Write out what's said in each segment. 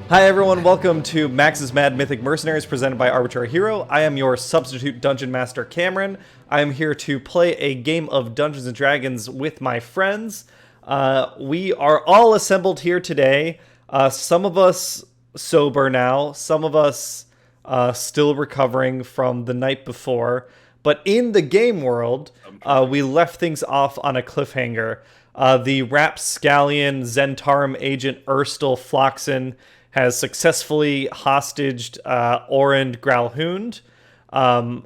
Hi everyone, welcome to Max's Mad Mythic Mercenaries presented by Arbitrary Hero. I am your substitute Dungeon Master Cameron. I am here to play a game of Dungeons & Dragons with my friends. We are all assembled here today. Some of us sober now, some of us still recovering from the night before. But in the game world, we left things off on a cliffhanger. The rapscallion Zhentarim agent Urstul Floxin has successfully hostaged Orond Gralhund.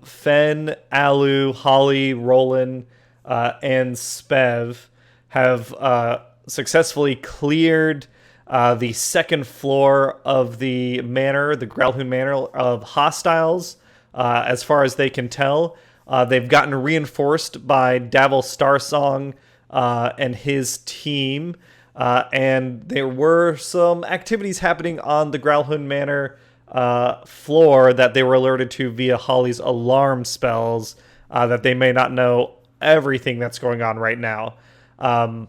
Fen, Alu, Holly, Rolan, and Spev have successfully cleared the second floor of the manor, the Gralhund Manor, of hostiles, as far as they can tell. They've gotten reinforced by Davil Starsong and his team. And there were some activities happening on the Gralhund Manor floor that they were alerted to via Holly's alarm spells, that they may not know everything that's going on right now. But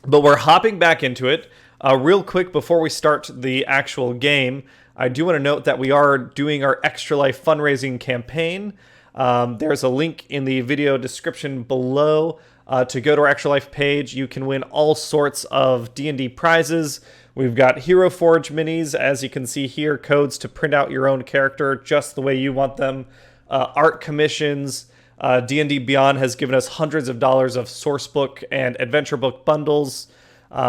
we're hopping back into it. Real quick, before we start the actual game, I do want to note that we are doing our Extra Life fundraising campaign. There's a link in the video description below. To go to our Extra Life page, you can win all sorts of D&D prizes. We've got Hero Forge minis, as you can see here, codes to print out your own character just the way you want them. Art commissions. D&D Beyond has given us hundreds of dollars of source book and adventure book bundles.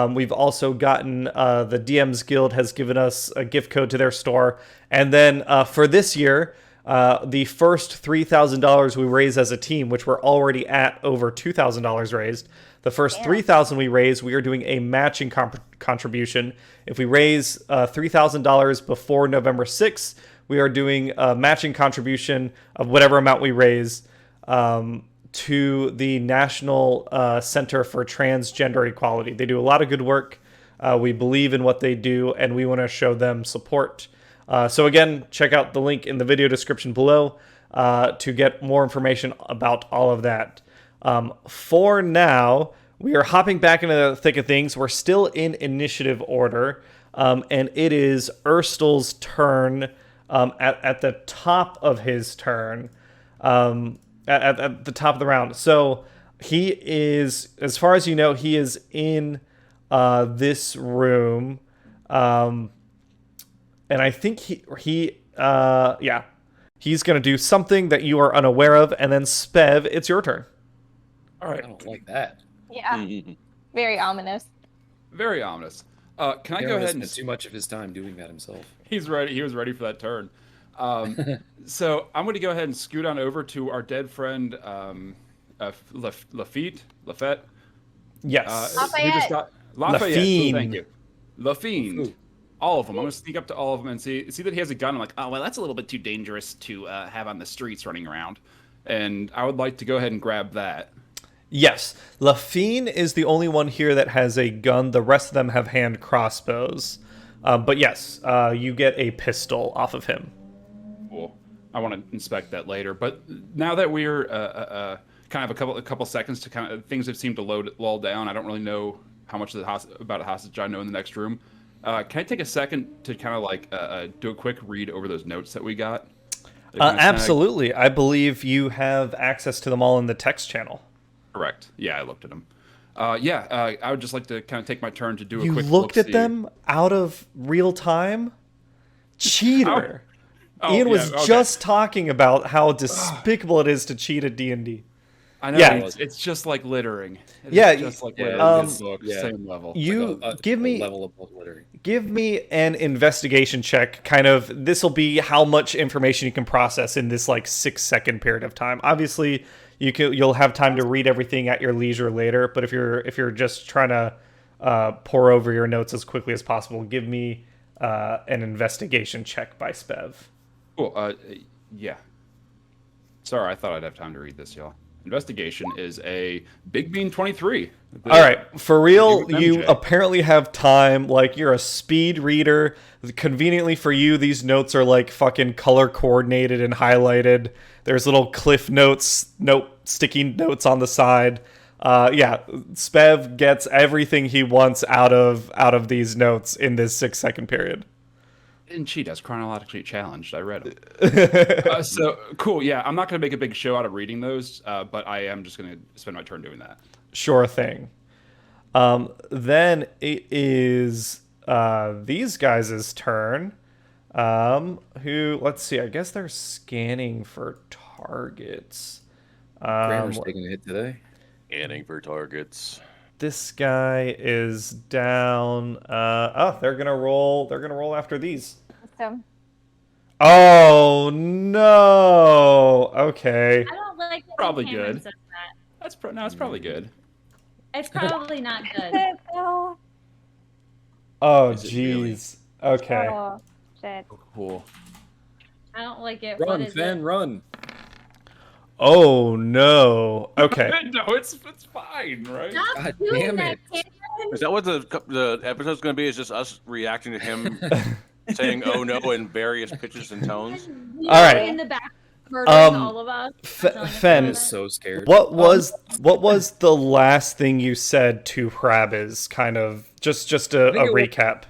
We've also gotten the DM's Guild has given us a gift code to their store. And then for this year, the first $3,000 we raise as a team, which we're already at over $2,000 raised, the first $3,000 we raise, we are doing a matching contribution. If we raise $3,000 before November 6th, we are doing a matching contribution of whatever amount we raise to the National Center for Transgender Equality. They do a lot of good work. We believe in what they do, and we want to show them support. So again, check out the link in the video description below to get more information about all of that. For now, we are hopping back into the thick of things. We're still in initiative order, and it is Urstul's turn at the top of his turn, at the top of the round. So he is, as far as you know, he is in this room. And I think he's going to do something that you are unaware of. And then Spev, it's your turn. All right. I don't like that. Yeah. Very ominous. Very ominous. Can I go ahead and... too much of his time doing that himself. He's ready. He was ready for that turn. So I'm going to go ahead and scoot on over to our dead friend, Lafette. Yes. Lafayette. Thank you. Lafiend. All of them. I'm going to sneak up to all of them and see that he has a gun. I'm like, oh, well, that's a little bit too dangerous to have on the streets running around. And I would like to go ahead and grab that. Yes. Lafiend is the only one here that has a gun. The rest of them have hand crossbows. But yes, you get a pistol off of him. Cool. I want to inspect that later. But now that we're kind of a couple seconds to kind of things have seemed to lull down, I don't really know how much about a hostage I know in the next room. Can I take a second to kind of like do a quick read over those notes that we got? Absolutely. I believe you have access to them all in the text channel. Correct. Yeah, I looked at them. I would just like to kind of take my turn to do a quick You looked at them out of real time? Cheater. Ian was just talking about how despicable it is to cheat at D&D. I know, yeah. It's just like littering. It's just like littering. Same level. You like give me level above littering. Give me an investigation check. Kind of, this will be how much information you can process in this like 6-second period of time. Obviously, you'll have time to read everything at your leisure later. But if you're just trying to pour over your notes as quickly as possible, give me an investigation check by Spev. Cool. Yeah. Sorry, I thought I'd have time to read this, y'all. Investigation is a Big Bean 23. All right, for real, you apparently have time. Like, you're a speed reader. Conveniently for you, these notes are like fucking color coordinated and highlighted. There's little cliff notes, sticky notes on the side. Spev gets everything he wants out of these notes in this 6-second period. And she does chronologically challenged. I read them. So cool. Yeah, I'm not going to make a big show out of reading those, but I am just going to spend my turn doing that. Sure thing. Then it is these guys' turn. Who? Let's see. I guess they're scanning for targets. Grammar's taking a hit today. Scanning for targets. This guy is down. Oh, they're gonna roll. They're gonna roll after these. So Oh no. Okay. I don't like that Probably Cameron good. says that. That's it's probably good. It's probably not good. oh, Oh Is it really? jeez. Okay. oh, shit. Cool. I don't like it. Run, What is Fen, it? run. Oh no. Okay. No, it's fine, right? Stop God doing damn that, it. Cameron. Is that what the episode's going to be? Is just us reacting to him saying "oh no" in various pitches and tones? You All right. In the back, murdering Um, all of us. telling us Fen, about I'm it. so scared. what was the last thing you said to Hrabbiz? Kind of just a think it was- recap.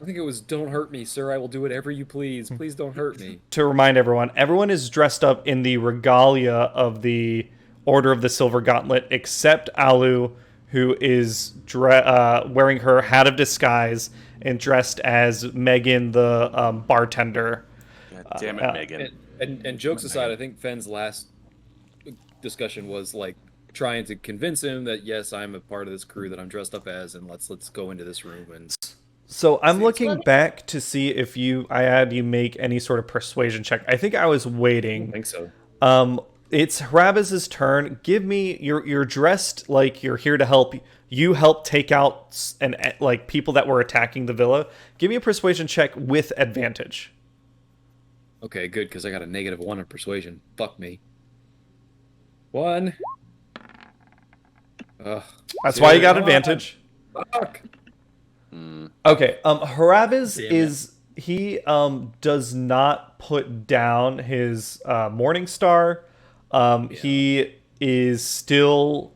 I think it was, don't hurt me, sir. I will do whatever you please. Please don't hurt me. To remind everyone is dressed up in the regalia of the Order of the Silver Gauntlet, except Alu, who is wearing her hat of disguise and dressed as Megan, the bartender. God damn it, Megan. And jokes aside, I think Fen's last discussion was like trying to convince him that yes, I'm a part of this crew that I'm dressed up as, and let's go into this room and. So I'm See, looking back to see if I had you make any sort of persuasion check. I think I was I waiting. think so. It's Hrabiz's turn. Give me you're dressed like you're here to help. You help take out like people that were attacking the villa. Give me a persuasion check with advantage. Okay, good, because I got a -1 on persuasion. Fuck me. 1. Ugh. That's why you got Come on. advantage. Fuck. Okay. Hrabiz Damn it. is he does not put down his Morning Star. He is still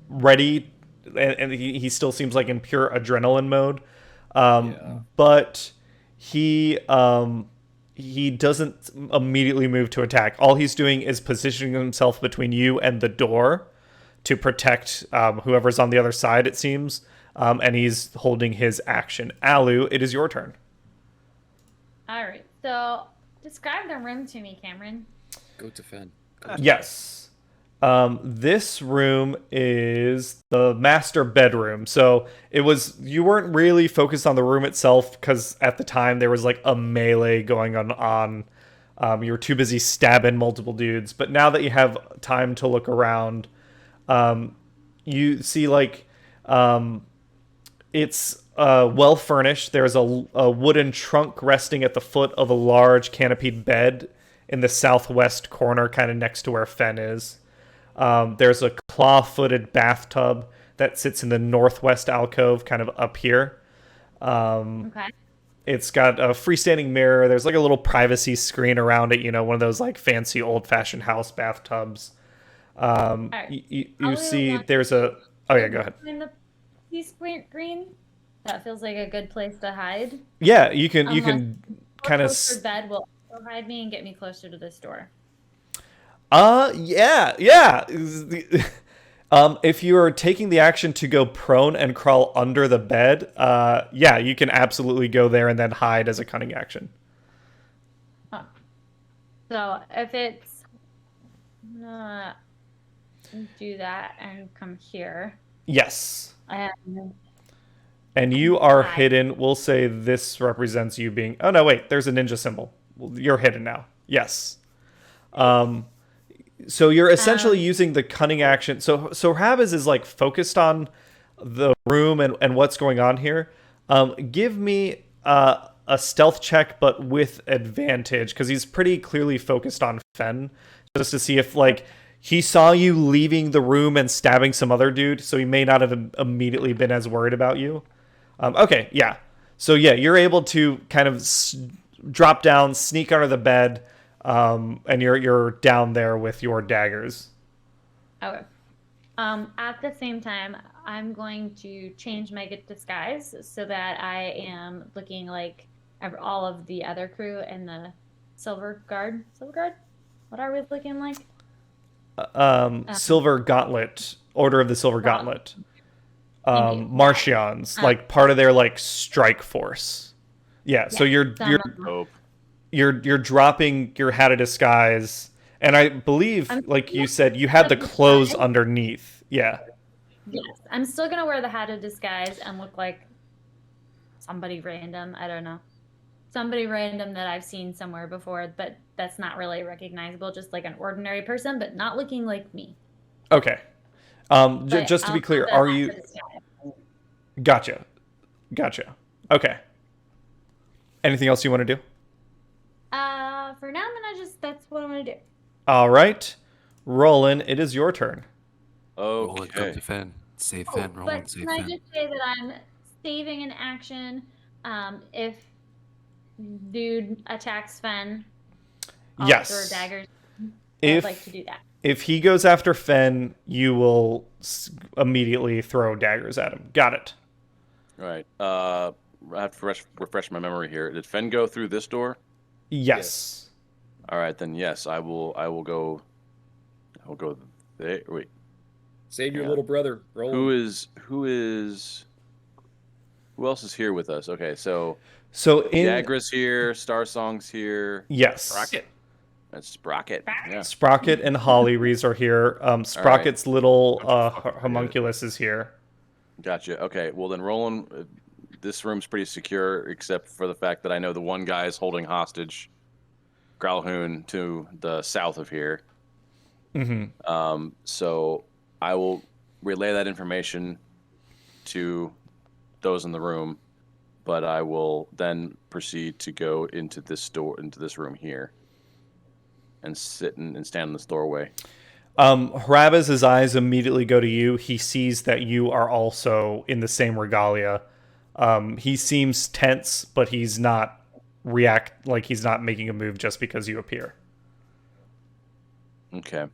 ready, and he still seems like in pure adrenaline mode. But he doesn't immediately move to attack. All he's doing is positioning himself between you and the door to protect whoever's on the other side, it seems. And he's holding his action. Alu, it is your turn. All right. So describe the room to me, Cameron. Go to Fen. Yes. This room is the master bedroom. So you weren't really focused on the room itself because at the time there was like a melee going on. You were too busy stabbing multiple dudes. But now that you have time to look around, you see like it's well furnished. There's a wooden trunk resting at the foot of a large canopied bed in the southwest corner, kind of next to where Fen is. There's a claw-footed bathtub that sits in the northwest alcove, kind of up here. Okay. It's got a freestanding mirror. There's like a little privacy screen around it, one of those like fancy old-fashioned house bathtubs. Right. You see there's a... Oh, yeah, go ahead. In the screen, that feels like a good place to hide. Yeah, you can kind of... Closer bed will also hide me and get me closer to this door. Yeah. If you are taking the action to go prone and crawl under the bed, yeah, you can absolutely go there and then hide as a cunning action. Huh. So if it's do that and come here, Yes. and And you are Hi. hidden. We'll say this represents you being... Oh, no, wait. There's a ninja symbol. Well, you're hidden now. Yes. So you're essentially using the cunning action. So Hrabbiz is like focused on the room and what's going on here. Give me a stealth check, but with advantage, because he's pretty clearly focused on Fen, just to see if like he saw you leaving the room and stabbing some other dude, so he may not have immediately been as worried about you. Okay, yeah. So yeah, you're able to kind of drop down, sneak under the bed. And you're down there with your daggers. okay. At the same time, I'm going to change my disguise so that I am looking like all of the other crew and the Silver Guard. Silver Guard? What are we looking like? Silver Gauntlet, Order of the Silver Gauntlet. Thank you. Martians, like part of their like strike force. Yeah, so you're dropping your hat of disguise, and I believe, like you said, you had the clothes underneath. Yeah. Yes, I'm still gonna wear the hat of disguise and look like somebody random. I don't know, somebody random that I've seen somewhere before, but that's not really recognizable. Just like an ordinary person, but not looking like me. Okay. Just to be clear, are you? Gotcha. Okay. Anything else you want to do? For now, that's what I'm gonna do. All right, Rolan, it is your turn. Roland, come Okay. to Fen. Save Fen, Roland, But save can I Fen. just say that I'm saving an action if dude attacks Fen? I'll Yes. throw daggers. If I'd like to do that. if he goes after Fen, you will immediately throw daggers at him. Got it. All right. I have to refresh my memory here. Did Fen go through this door? Yes. All right, then yes, I will go. I will go there. Wait. Save your Yeah. little brother, Roland. Who else is here with us? Okay, so So in Viagra's here, Star Song's here. yes, Sprocket. That's Sprocket. Yeah. Sprocket and Holly Rees are here. Sprocket's little homunculus is here. Gotcha. Okay. Well, then Roland, this room's pretty secure, except for the fact that I know the one guy is holding hostage Gralhund to the south of here. Mm-hmm. So I will relay that information to those in the room, but I will then proceed to go into this room here, and sit and stand in this doorway. Hrabaz's eyes immediately go to you. He sees that you are also in the same regalia. He seems tense, but he's not he's not making a move just because you appear. Okay.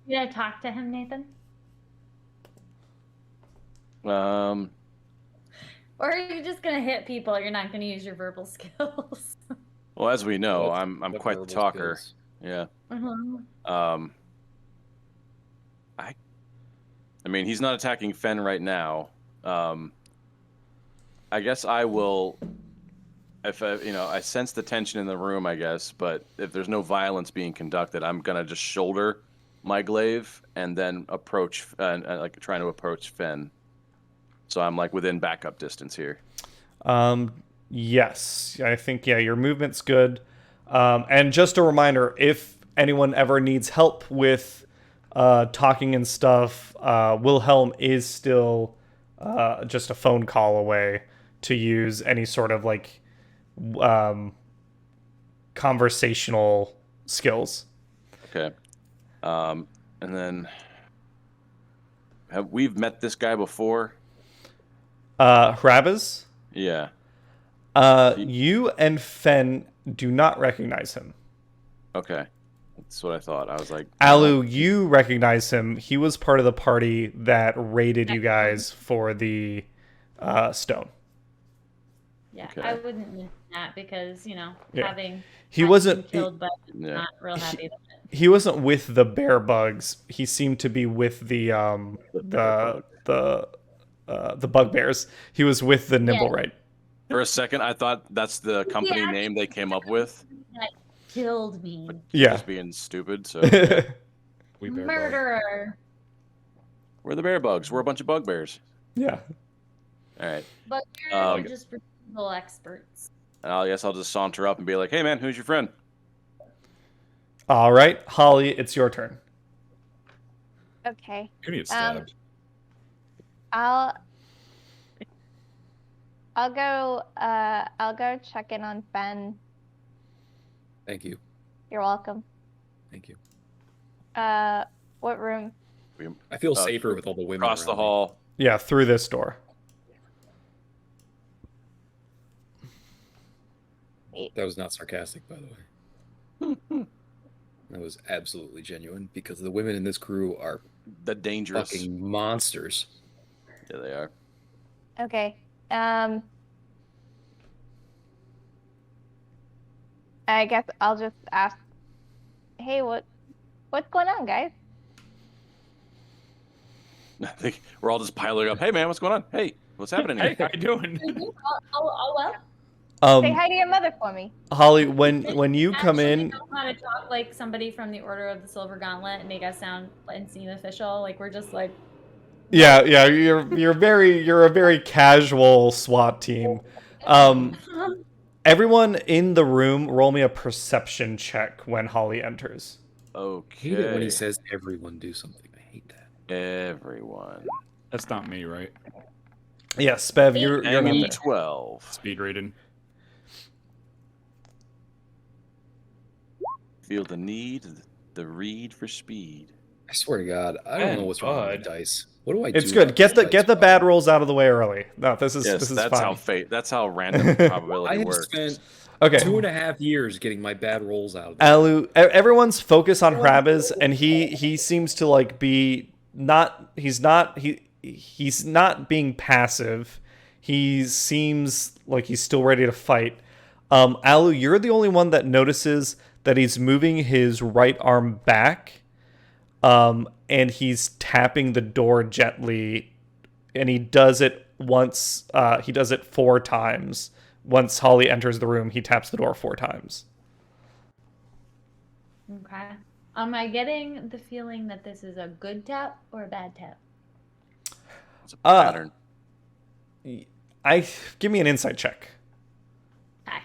Did I talk to him, Nathan? Um. Or are you just gonna hit people? You're not gonna use your verbal skills. Well, as we know, What- I'm what quite the verbal talker. skills? Yeah. Mm-hmm. I mean, he's not attacking Fen right now. I guess I will. If I sense the tension in the room, I guess. But if there's no violence being conducted, I'm gonna just shoulder my glaive and then approach, like trying to approach Fen. So I'm like within backup distance here. Yes, I think your movement's good. And just a reminder, if anyone ever needs help with talking and stuff, Wilhelm is still just a phone call away to use any sort of like conversational skills. Okay. And then we've met this guy before? Hrabaz, Yeah. you and Fen do not recognize him. Okay. That's what I thought. I was like, Alu, you recognize him. He was part of the party that raided you guys for the stone. Yeah, Okay. I wouldn't mention that because Yeah. having He been wasn't killed, but Yeah. not real happy about it. he wasn't with the bear bugs. He seemed to be with the bugbears. He was with the Nimblewright. for a second, I thought that's the company Yeah. name they came up with. That killed me. Yeah. Just being stupid. So We bear bug. Murderer. we're the bear bugs. We're a bunch of bugbears. Yeah. All right. But Um, you're just retrieval experts. And I guess I'll just saunter up and be like, hey, man, who's your friend? All right, Holly, it's your turn. Okay. You're gonna get stabbed. I'll go check in on Fen. Thank you. You're welcome. Thank you. What room? I feel safer with all the women Across the around me. hall. Yeah, through this door. That was not sarcastic, by the way. That was absolutely genuine because the women in this crew are The dangerous. fucking monsters. Yeah, they are. Okay. I guess I'll just ask, hey, what's going on, guys? I think we're all just piling up. Hey, man, what's going on? Hey, what's happening Hey, here? how you doing? Oh, well. Say hi to your mother for me. Holly, when you come Actually in, know how to talk like somebody from the Order of the Silver Gauntlet and make us sound and seem official. Like we're just like. yeah, you're a very casual SWAT team. Everyone in the room, roll me a perception check when Holly enters. Okay. Hate it when he says everyone do something. I hate that. Everyone. That's not me, right? Yes, Bev, you're not Angle there. 12. Speed reading. Feel the need, the read for speed. I swear to God, I don't know what's wrong with my dice. What do I do? It's good. about Get this the dice bad rolls out of the way early. No, this is Yes, this is that's fine. how fate. That's how random probability I have works. spent Okay. 2.5 years getting my bad rolls out of it. Alu, everyone's focused on Hrabez, and he seems to like be not. He's not being passive. He seems like he's still ready to fight. Alu, you're the only one that notices that he's moving his right arm back, and he's tapping the door gently, and he does it once. He does it 4 times. Once Holly enters the room, he taps the door 4 times. Okay. Am I getting the feeling that this is a good tap or a bad tap? It's a pattern. Give me an insight check. Okay.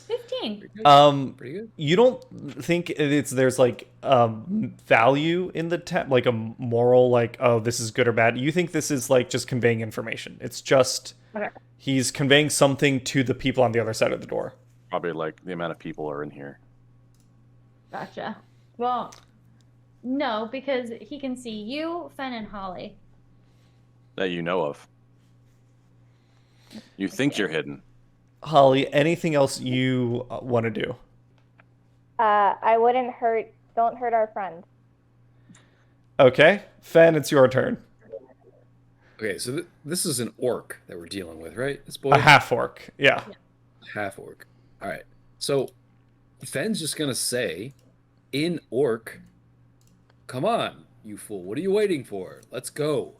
15. Pretty good. You don't think there's like value in the tap, like a moral, like, oh, this is good or bad. You think this is like just conveying information. It's just he's conveying something to the people on the other side of the door. Probably like the amount of people are in here. Gotcha. Well, no, because he can see you, Fen, and Holly. That you know of. You think you're hidden. Holly, anything else you want to do? I wouldn't don't hurt our friends. Okay, Fen, it's your turn. Okay, so this is an orc that we're dealing with, right? This boy? A half orc, yeah. Half orc. All right. So Fen's just going to say, in orc, come on, you fool. What are you waiting for? Let's go.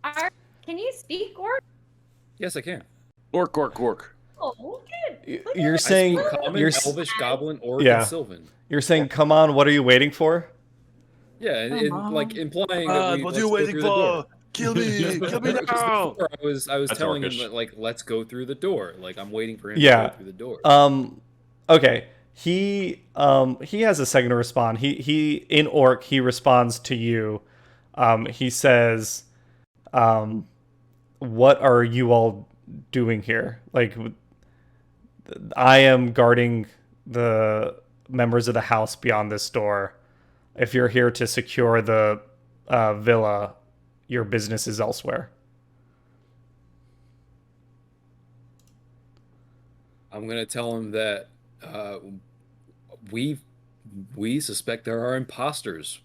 Can you speak, Orc? Yes, I can. Orc, orc, orc. Oh, good. You're saying I speak common, elvish, goblin, orc, Yeah. and sylvan. You're saying, come on, what are you waiting for? Yeah, like implying that what let's are you go waiting through the door. for? Kill me! Kill me Because now! before I was That's telling him orcish. that, like, let's go through the door. Like, I'm waiting for him Yeah. to go through the door. Okay. He has a second to respond. He in orc, he responds to you. He says, what are you all doing here? Like, I am guarding the members of the house beyond this door. If you're here to secure the villa, your business is elsewhere. I'm gonna tell him that we suspect there are imposters.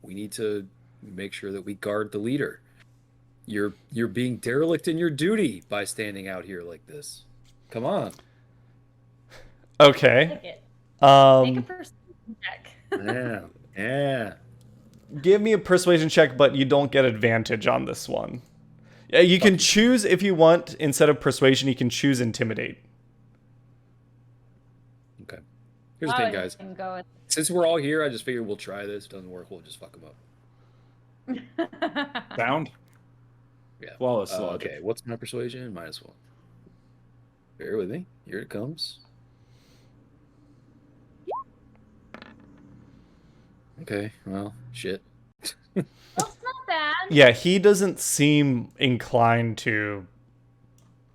We need to make sure that we guard the leader. You're being derelict in your duty by standing out here like this. Come on. Okay. Take it. Make a perception check. Yeah. Give me a persuasion check, but you don't get advantage on this one. Yeah, you can choose if you want, instead of persuasion, you can choose intimidate. Okay. Here's the thing, guys. Go with... Since we're all here, I just figured we'll try this. Doesn't work, we'll just fuck them up. Sound? Yeah. Flawless logic. Okay, what's my persuasion? -1. Bear with me. Here it comes. Okay, well, shit. That's not bad. Yeah, he doesn't seem inclined to,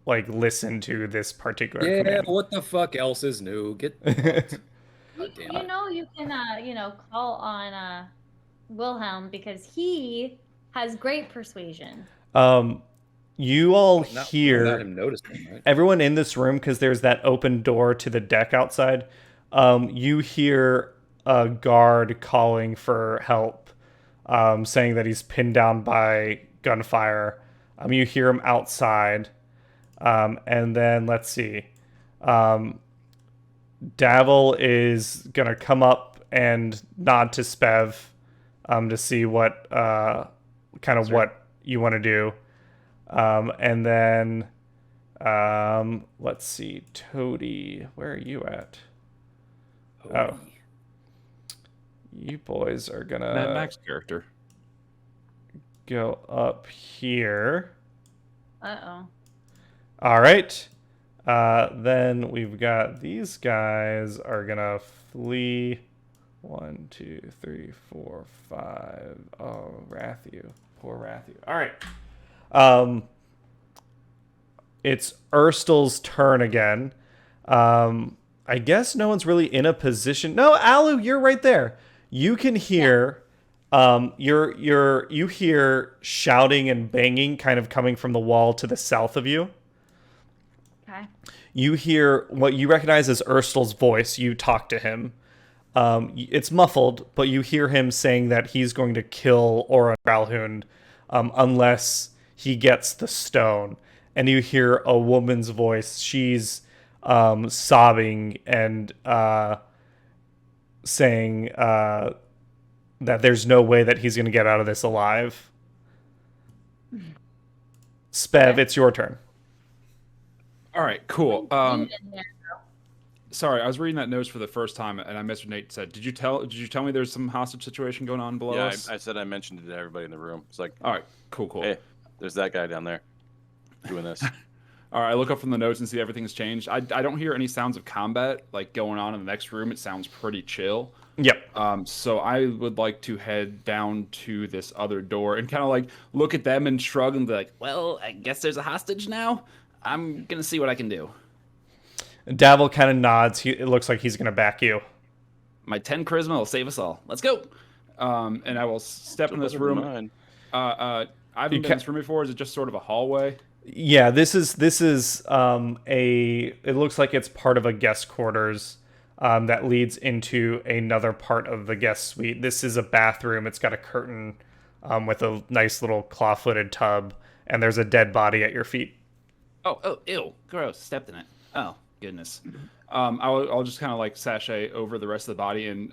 like, listen to this particular Yeah, command. what the fuck else is new? Get fucked. God damn You it. know you can call on Wilhelm because he has great persuasion. You all Not hear without him noticing, right? everyone in this room, because there's that open door to the deck outside. You hear a guard calling for help. saying that he's pinned down by gunfire. You hear him outside. And then let's see. Davil is going to come up and nod to Spev to see what what you want to do. And then let's see. Toady, where are you at? Oh. You boys are going That to Max character. go up here. Uh-oh. All right. Then we've got these guys are gonna flee. 1, 2, 3, 4, 5. Oh, Rathu. Poor Rathu. All right. It's Urstel's turn again. I guess no one's really in a position. No, Alu, you're right there. You can hear. You hear shouting and banging kind of coming from the wall to the south of you. Okay. You hear what you recognize as Urstel's voice. You talk to him. It's muffled, but you hear him saying that he's going to kill Orond Gralhund unless he gets the stone. And you hear a woman's voice. She's sobbing and saying that there's no way that he's going to get out of this alive. Spev, Okay. it's your turn. All right, cool. In there. Sorry, I was reading that notes for the first time, and I missed what Nate said. Did you tell me there's some hostage situation going on below Yeah, us? I said I mentioned it to everybody in the room. It's like, All right, cool. hey, there's that guy down there doing this. All right, I look up from the notes and see everything's changed. I don't hear any sounds of combat like going on in the next room. It sounds pretty chill. Yep. So I would like to head down to this other door and kind of like look at them and shrug and be like, well, I guess there's a hostage now. I'm going to see what I can do. Davil kind of nods. It looks like he's going to back you. My 10 charisma will save us all. Let's go. And I will step in this room. I haven't been in this room before. Is it just sort of a hallway? Yeah, this is it looks like it's part of a guest quarters that leads into another part of the guest suite. This is a bathroom. It's got a curtain with a nice little claw-footed tub, and there's a dead body at your feet. Oh, ew, gross. Stepped in it. Oh, goodness. I'll just kind of like sashay over the rest of the body and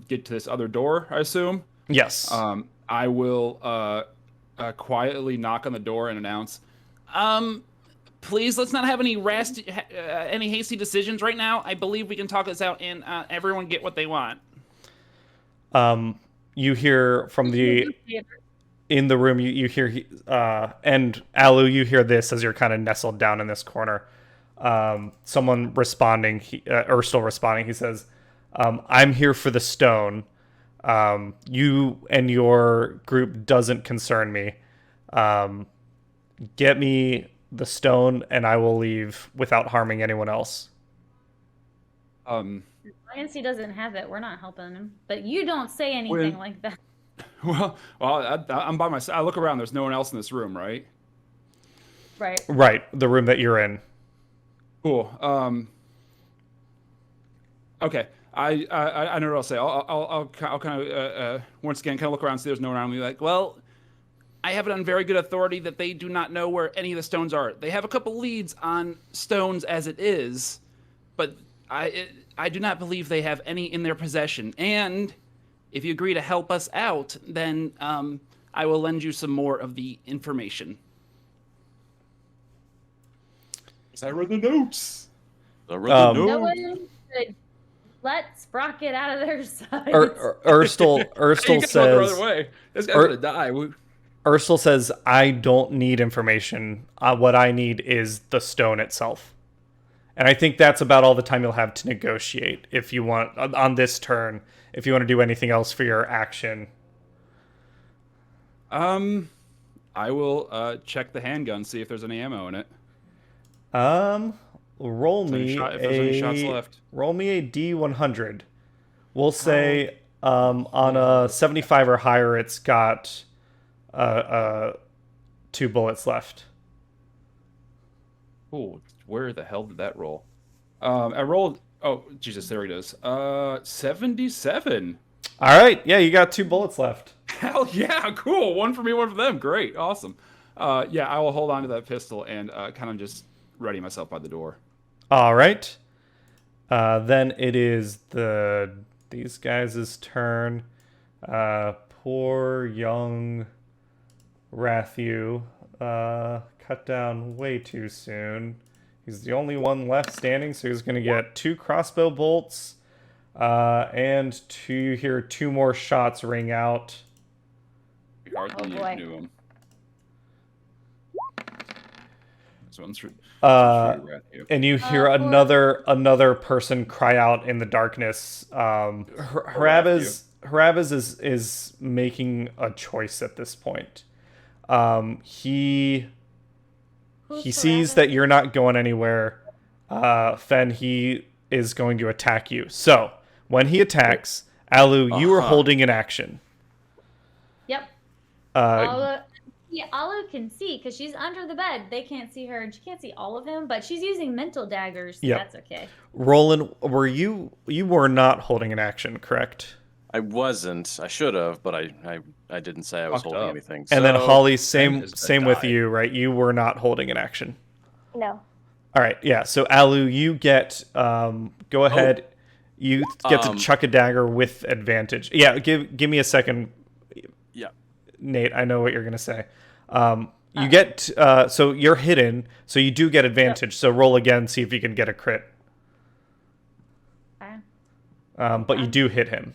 get to this other door, I assume. Yes. I will quietly knock on the door and announce, please, let's not have any hasty decisions right now. I believe we can talk this out and everyone get what they want. You hear from in the room, you hear, and Alu, you hear this as you're kind of nestled down in this corner. Someone responding, Urstul responding, he says, I'm here for the stone. You and your group doesn't concern me. Get me the stone and I will leave without harming anyone else. As long as he doesn't have it, we're not helping him. But you don't say anything like that. Well, I'm by myself. I look around. There's no one else in this room, right? Right. Right, the room that you're in. Cool. Okay. I know what I'll say. I'll kind of once again kind of look around, see there's no one around me. Like, well, I have it on very good authority that they do not know where any of the stones are. They have a couple leads on stones as it is, but I do not believe they have any in their possession. And if you agree to help us out, then I will lend you some more of the information. I read the notes. No one should let Sprocket out of their sight. Urstul says, the other way. This guy's gonna die. Urstul says, I don't need information. What I need is the stone itself. And I think that's about all the time you'll have to negotiate if you want, on this turn, if you want to do anything else for your action. I will check the handgun, see if there's any ammo in it. Roll me if there's any shots left. Roll me a D100. We'll say on a 75 or higher, it's got 2 bullets left. Oh, where the hell did that roll? I rolled. Oh, Jesus, there it is. 77. All right, yeah, you got 2 bullets left. Hell yeah, cool. One for me, one for them. Great, awesome. Yeah, I will hold on to that pistol and kind of just ready myself by the door. All right. Then it is these guys' turn. Poor young Rathu cut down way too soon. He's the only one left standing, so he's going to get 2 crossbow bolts. And you hear 2 more shots ring out. We hardly boy. knew him. So one's for And you hear another person cry out in the darkness. Harabaz is making a choice at this point. He sees that you're not going anywhere. Fen, he is going to attack you. So when he attacks, Alu, you are holding an action. Yep. Alu can see because she's under the bed. They can't see her, and she can't see all of him. But she's using mental daggers, so that's okay. Rolan, you were not holding an action, correct? I wasn't. I should have, but I didn't say I was holding anything. And then So- Holly, same with you, right? You were not holding an action. No. All right, yeah. So Alu, you get go ahead. You get to chuck a dagger with advantage. Yeah, give me a second. Yeah. Nate, I know what you're gonna say. You get so you're hidden, so you do get advantage. So roll again, see if you can get a crit. Okay. But you do hit him.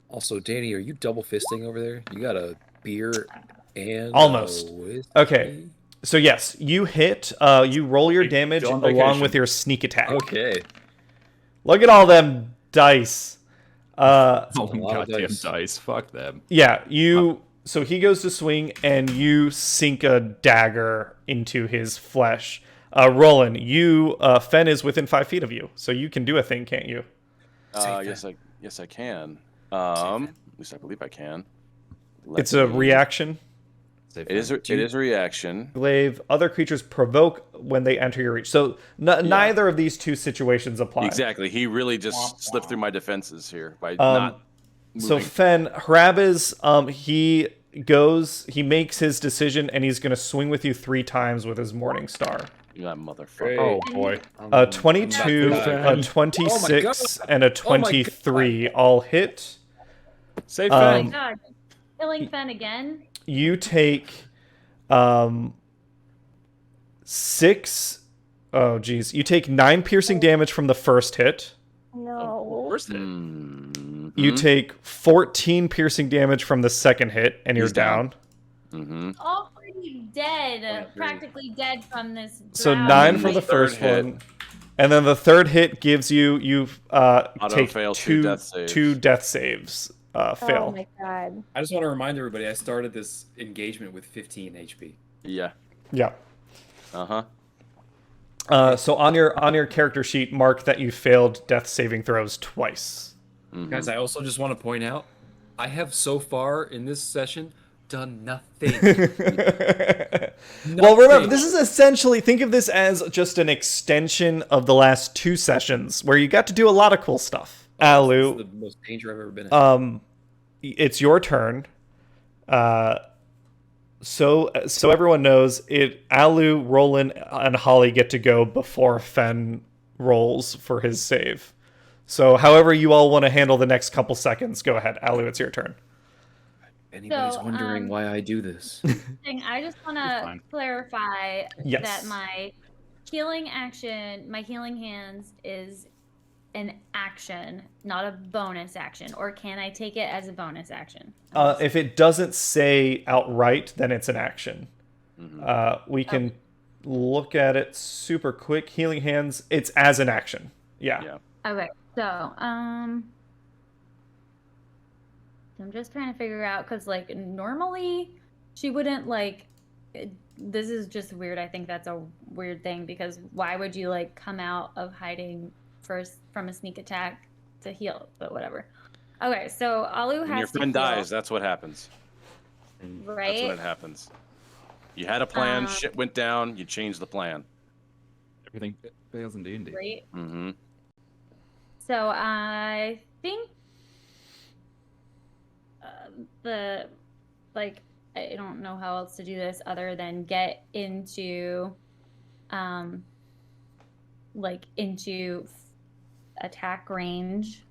Also, Danny, are you double fisting over there? You got a beer and Almost. whiskey? Okay. So yes, you hit. You roll your damage Go on along vacation. with your sneak attack. Okay. Look at all them dice. Oh, lot of goddamn dice. dice. Fuck them. Yeah, so he goes to swing, and you sink a dagger into his flesh. Roland, Fen is within 5 feet of you, so you can do a thing, can't you? Yes, I can. At least I believe I can. It's a reaction. It is a reaction. Glaive, other creatures provoke when they enter your reach. So neither of these two situations apply. Exactly. He really just slipped through my defenses here by not moving. So Fen, Harabaz, he makes his decision, and he's going to swing with you 3 times with his Morning Star. You that motherfucker. Great. Oh boy. A 22, I'm a 26, and a Oh my 23 all hit. Save Oh Fen. my god. Killing Fen again? You take 6. Oh, geez. You take 9 piercing damage from the first hit. No. Where's it? You take 14 piercing damage from the second hit, and you're He's down. down. Already dead. Practically dead from this. So drown. 9 from the Third first hit. one. And then the third hit gives you take fail 2 death saves. 2 death saves fail. Oh my god. I just want to remind everybody I started this engagement with 15 HP. Yeah. Yeah. Uh-huh. So on your character sheet, mark that you failed death saving throws twice. Guys, I also just want to point out, I have so far in this session done nothing. Well, remember, this is essentially, think of this as just an extension of the last 2 sessions, where you got to do a lot of cool stuff. This Alu, is the most danger I've ever been in. it's your turn. So everyone knows it. Alu, Roland, and Holly get to go before Fen rolls for his save. So, however you all want to handle the next couple seconds, go ahead. Alu, it's your turn. Anybody's wondering why I do this. I just want to clarify Yes. that my healing hands is an action, not a bonus action. Or can I take it as a bonus action? If it doesn't say outright, then it's an action. We can look at it super quick. Healing hands, it's as an action. Yeah. Okay, so I'm just trying to figure out, because like normally she wouldn't this is just weird. I think that's a weird thing, because why would you like come out of hiding first from a sneak attack to heal? But whatever. Okay, so Alu has When your to friend heal, dies, that's what happens. right? That's what happens. You had a plan, shit went down, you changed the plan. Everything fails in D&D. Right. Mm-hmm. So I think like, I don't know how else to do this other than get into attack range.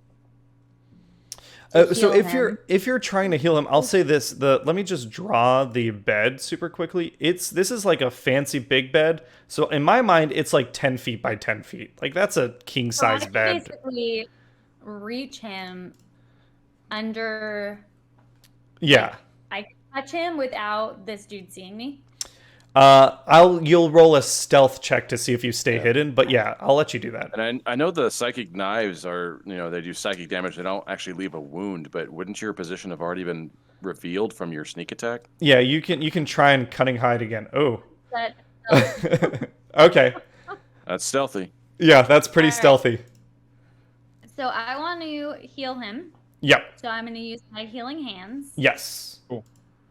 So if you're trying to heal him, I'll say this: let me just draw the bed super quickly. This is like a fancy big bed. So in my mind, it's like 10 feet by 10 feet. Like that's a king size I can bed. basically reach him under. Yeah. I can touch him without this dude seeing me. You'll roll a stealth check to see if you stay hidden, but yeah, I'll let you do that. And I know the psychic knives are, they do psychic damage. They don't actually leave a wound, but wouldn't your position have already been revealed from your sneak attack? Yeah, you can try and cunning hide again. Oh. But, okay. That's stealthy. Yeah, that's pretty All right. stealthy. So I want to heal him. Yep. So I'm going to use my healing hands. Yes.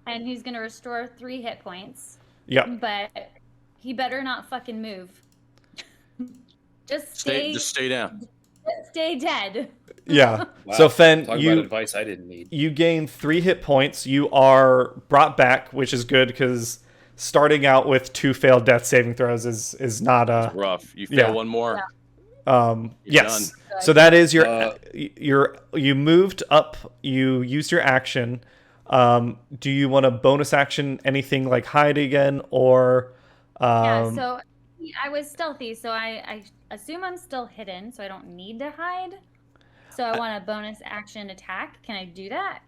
And he's going to restore 3 hit points. Yep. But he better not fucking move. Just stay down. Stay dead. Yeah. Wow. So Fen, Talk about advice I didn't need. You gain 3 hit points. You are brought back, which is good because starting out with 2 failed death saving throws is not It's rough. You fail one more. Yeah. Yes. Done. So that is you moved up. You used your action. Do you want a bonus action anything like hide again or? Yeah. So I was stealthy, so I assume I'm still hidden, so I don't need to hide. So I want a bonus action attack. Can I do that?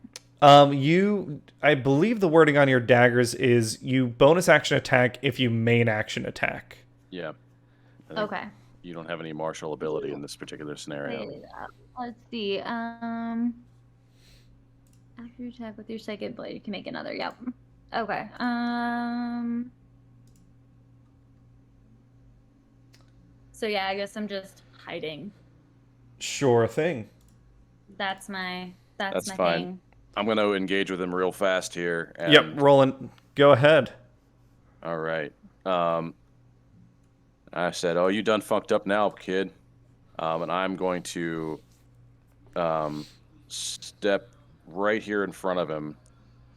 I believe the wording on your daggers is you bonus action attack if you main action attack. Yeah. Okay. You don't have any martial ability in this particular scenario. Wait, let's see. After you attack with your second blade, you can make another. Yep. Okay. So yeah, I guess I'm just hiding. Sure thing. That's my That's my fine. thing. I'm going to engage with him real fast here. And, Yep, Roland, go ahead. All right. I said, "Oh, you done fucked up now, kid." And I'm going to step right here in front of him.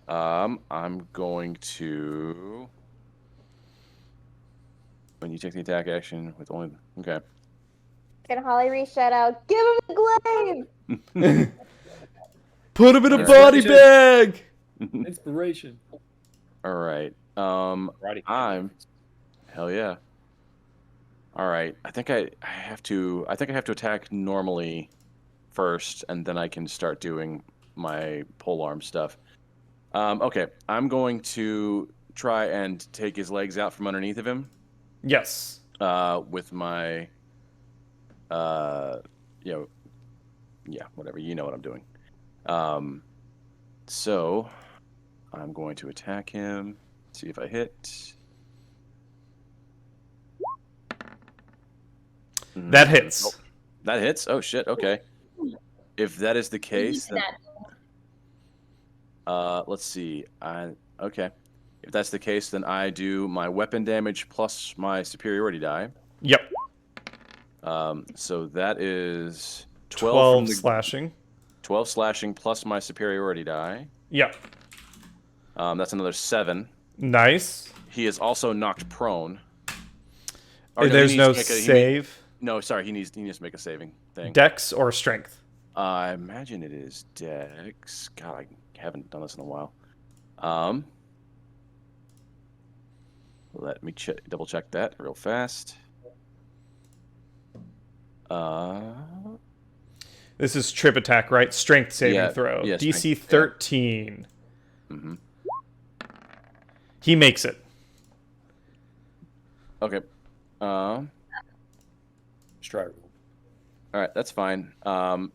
I'm going to. When you take the attack action with only okay. Can Holly reach that out? Give him a glaive! Put him in a All body right. bag. Inspiration. All right. Hell yeah. All right. I think I have to attack normally first, and then I can start doing my polearm stuff. Okay. I'm going to try and take his legs out from underneath of him. Yes. With my whatever, you know what I'm doing. So I'm going to attack him. See if I hit. That hits. That hits? Oh shit, okay. If that is the case, then, let's see. Okay. If that's the case, then I do my weapon damage plus my superiority die. Yep. So that is 12 slashing. 12 slashing plus my superiority die. Yep. That's another 7. Nice. He is also knocked prone. Or There's he no needs to make save. No, sorry, he needs to make a saving thing. Dex or strength? I imagine it is Dex. God, I haven't done this in a while. Let me double check that real fast. This is trip attack, right? Strength saving throw. Yeah, DC strength, 13. Yeah. Mm-hmm. He makes it. Okay. Strike. All right, that's fine. And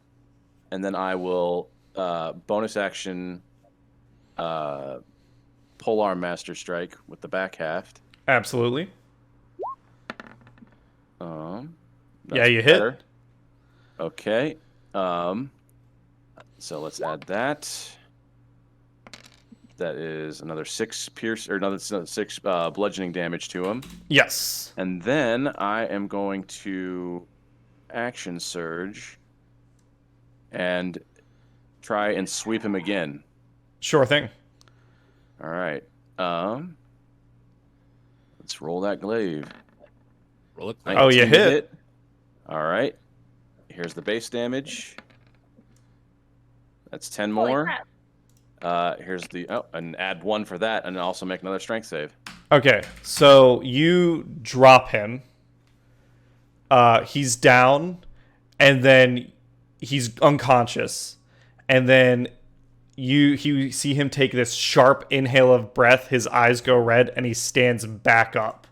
then I will bonus action polearm master strike with the back haft. Absolutely. That's you better. hit. Okay. So let's add that. That is another 6 another 6 bludgeoning damage to him. Yes. And then I am going to action surge and try and sweep him again. Sure thing. All right. Let's roll that glaive. Roll it. Oh, you 19 to hit. All right. Here's the base damage. That's 10 Holy more. crap. Here's the and add 1 for that, and also make another strength save. Okay, so you drop him. He's down, and then he's unconscious, and then you see him take this sharp inhale of breath. His eyes go red, and he stands back up.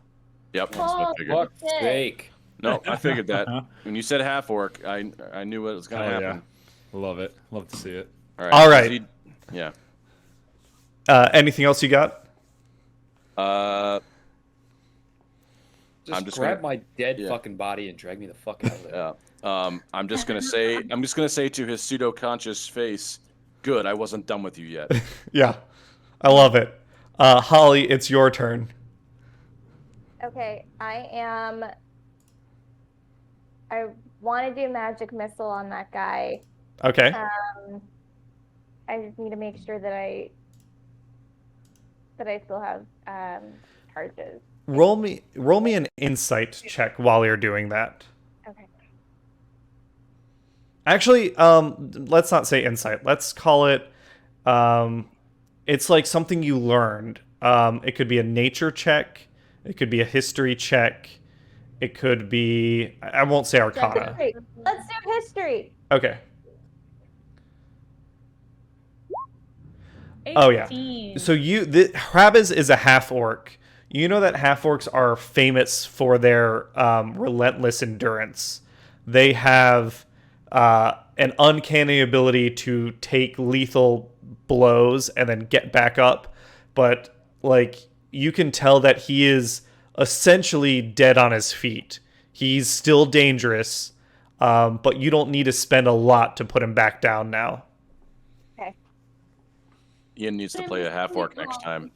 Yep. That's what I Oh, figured. Fuck's shit. sake. No, I figured that. When you said half orc, I knew what was going to Hell happen. yeah. Love it. Love to see it. All right. Yeah. Anything else you got? Just I'm just grab gonna- my dead yeah. fucking body and drag me the fuck out of there. Yeah. I'm just gonna say to his pseudo-conscious face, "Good, I wasn't done with you yet." Yeah, I love it. Holly, it's your turn. Okay, I want to do magic missile on that guy. Okay. I just need to make sure that I still have charges. Roll me an insight check while you're doing that. Okay. Actually, let's not say insight. Let's call it. It's like something you learned. It could be a nature check. It could be a history check. It could be. I won't say Arcana. History. Let's do history. Okay. Oh yeah. 18. So Hrabez is a half orc. You know that half orcs are famous for their relentless endurance. They have an uncanny ability to take lethal blows and then get back up. But like you can tell that he is essentially dead on his feet. He's still dangerous, but you don't need to spend a lot to put him back down now. Okay. Ian needs to play a half orc next time,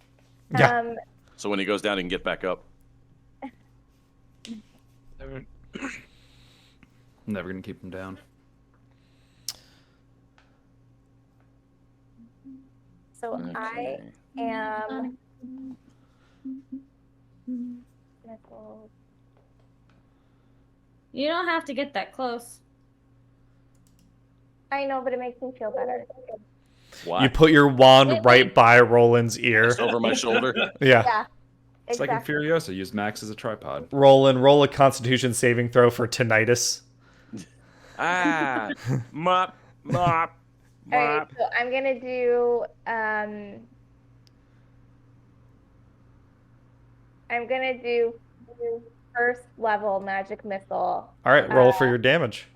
Yeah. so when he goes down, he can get back up. Never gonna keep him down. So I am. You don't have to get that close. I know, but it makes me feel better. What? You put your wand Wait, right wait. by Roland's ear. Just over my shoulder. Yeah. Yeah. It's like Exactly. in Furiosa. Use Max as a tripod. Roland, roll a Constitution saving throw for tinnitus. Ah, mop, mop, All right, mop. so I'm gonna do. I'm gonna do first level magic missile. All right, roll for your damage.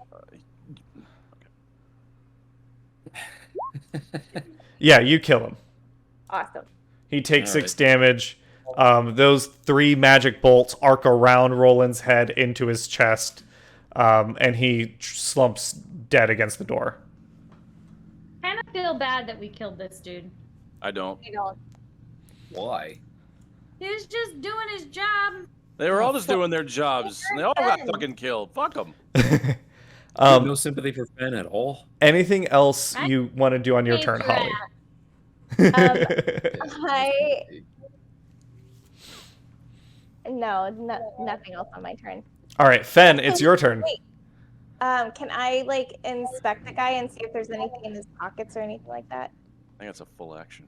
Yeah, you kill him. Awesome. He takes All 6 damage. Those 3 magic bolts arc around Roland's head into his chest, and he slumps dead against the door. Kind of feel bad that we killed this dude. I don't. You know, Why? He was just doing his job. They were all just doing their jobs, and they all got fucking killed. Fuck them. No sympathy for Fen at all. Anything else I you want to do on your hate turn, your Holly? nothing else on my turn. All right, Fen, it's your turn. Wait. Can I like inspect the guy and see if there's anything in his pockets or anything like that? I think that's a full action.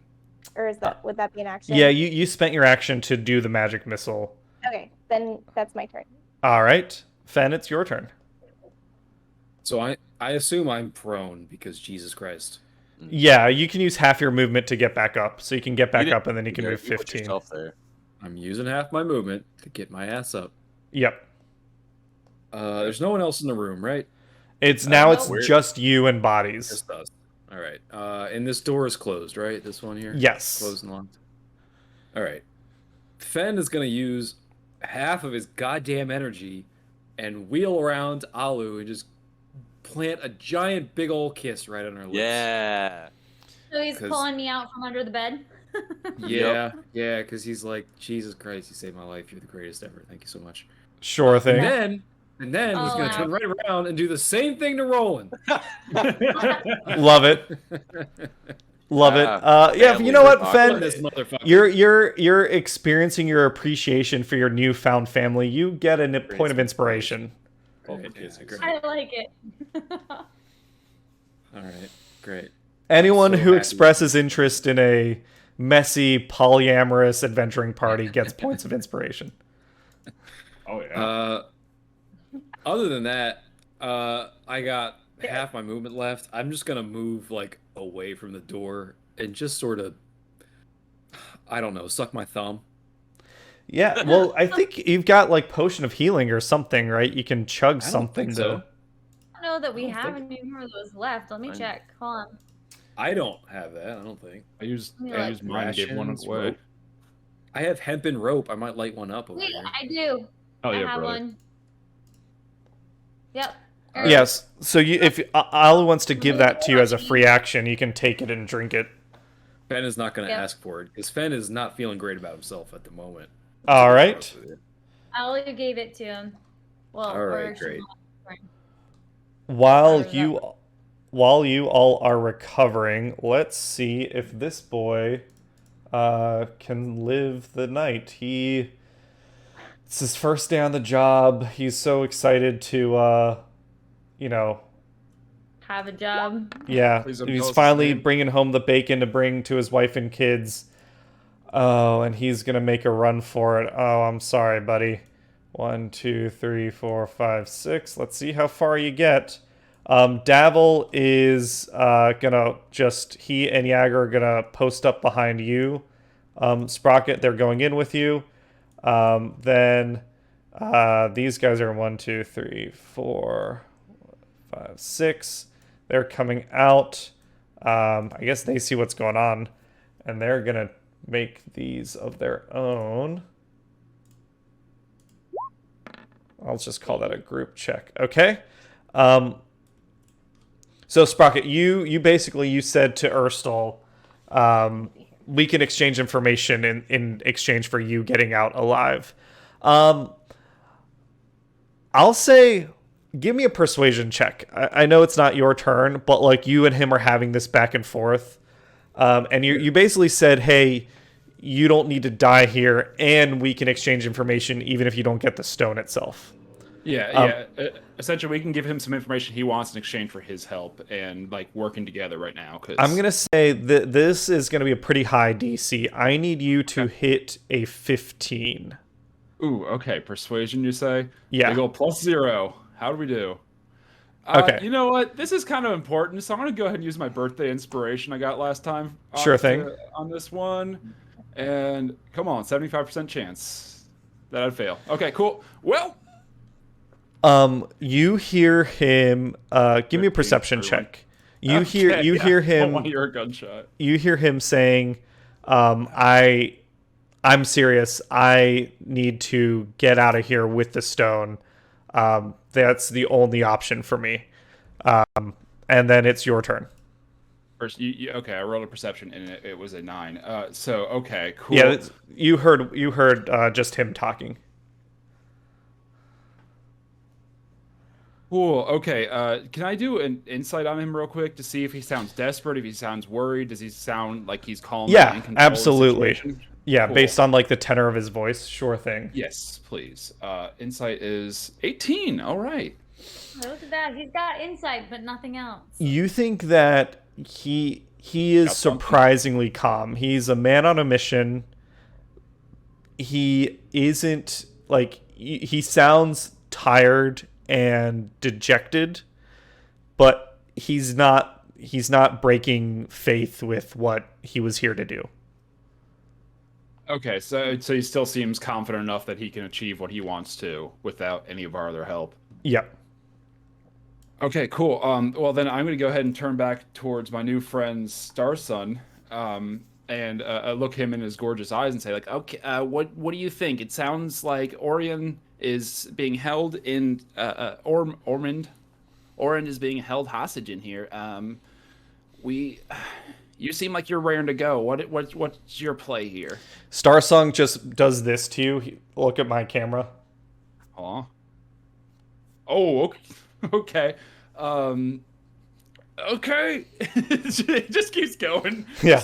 Or would that be an action? Yeah, you spent your action to do the magic missile. Okay, then that's my turn. All right, Fen, it's your turn. So I assume I'm prone because Jesus Christ. Yeah, you can use half your movement to get back up. So you can get back did- up and then you can Yeah, move you put 15. yourself there. I'm using half my movement to get my ass up. Yep. There's no one else in the room, right? It's now it's Weird. just you and bodies. Just us. All right. And this door is closed, right? This one here? Yes. Closed and locked. All right. Fen is going to use half of his goddamn energy and wheel around Alu and just plant a giant big old kiss right on her lips. Yeah. So he's 'Cause- pulling me out from under the bed. Yeah, yeah, because he's like, Jesus Christ, you saved my life. You're the greatest ever. Thank you so much. Sure thing. And then he's Oh, going to wow. turn right around and do the same thing to Roland. Love it. Love it. Yeah, you family know what, is Fen? awkward. This motherfucker. You're experiencing your appreciation for your newfound family. You get a point of inspiration. Great, yeah, great. I like it. All right, great. Anyone so who happy. expresses interest in a messy, polyamorous adventuring party gets points of inspiration. Oh yeah. Other than that, I got half my movement left. I'm just gonna move like away from the door and just sort of, I don't know, suck my thumb. Yeah, well, I think you've got like potion of healing or something, right? You can chug I don't something think to. so. I don't know that we don't have think- any more of those left. Let me check. Hold on. I don't have that. I don't think. I used Yeah, mine and gave one rations, away. rope. I have hempen rope. I might light one up over Wait, here. I do. Oh I yeah, have brother. one. Yep. Yes. So if Ali wants to give that to you as a free action, you can take it and drink it. Fen is not going to Yep. ask for it because Fen is not feeling great about himself at the moment. All right. Ali gave it to him. Well, All right, or she great. might. While Or you all are recovering, let's see if this boy can live the night. It's his first day on the job. He's so excited to have a job. yeah, Please don't he's tell us his finally name. bringing home the bacon to bring to his wife and kids. Oh, and he's gonna make a run for it. Oh, I'm sorry, buddy. 1, 2, 3, 4, 5, 6. Let's see how far you get. Davil is gonna he and Yager are gonna post up behind you. Sprocket, they're going in with you. Then these guys are 1, 2, 3, 4, 5, 6. They're coming out. I guess they see what's going on, and they're gonna make these of their own. I'll just call that a group check. Okay. So Sprocket, you basically said to Urstul, we can exchange information in exchange for you getting out alive. I'll say, give me a persuasion check. I know it's not your turn, but like you and him are having this back and forth. And you basically said, hey, you don't need to die here, and we can exchange information even if you don't get the stone itself. Yeah. Essentially, we can give him some information he wants in exchange for his help and like working together right now. Cause I'm going to say that this is going to be a pretty high DC. I need you to hit a 15. Ooh, okay. Persuasion, you say? Yeah. We go +0. How do we do? Okay. You know what? This is kind of important, so I'm going to go ahead and use my birthday inspiration I got last time. Sure thing. On this one. And come on, 75% chance that I'd fail. Okay, cool. Well, you hear him. Give me a perception check. You hear I don't him. want to hear a gunshot. You hear him saying, I'm serious. I need to get out of here with the stone. That's the only option for me. And then it's your turn. First, okay, I rolled a perception and it was a 9. So okay, cool. Yeah, you heard just him talking. Cool. Okay. Can I do an insight on him real quick to see if he sounds desperate, if he sounds worried, does he sound like he's calm? And Yeah, in control of the absolutely. situation? Yeah, Cool. based on like the tenor of his voice, sure thing. Yes, please. Insight is 18. All right. Look at that. He's got insight, but nothing else. You think that he is Got something. surprisingly calm. He's a man on a mission. He isn't like he sounds tired and dejected, but he's not breaking faith with what he was here to do. Okay, so he still seems confident enough that he can achieve what he wants to without any of our other help. Yep. Okay, cool. Well, then I'm going to go ahead and turn back towards my new friend Starsun, and look him in his gorgeous eyes and say, like, okay, what do you think? It sounds like Orond is being held in Orond is being held hostage in here. You seem like you're raring to go. What's your play here? Starsong just does this to you. Look at my camera. Aw. Oh, okay. Okay. It just keeps going. Yeah.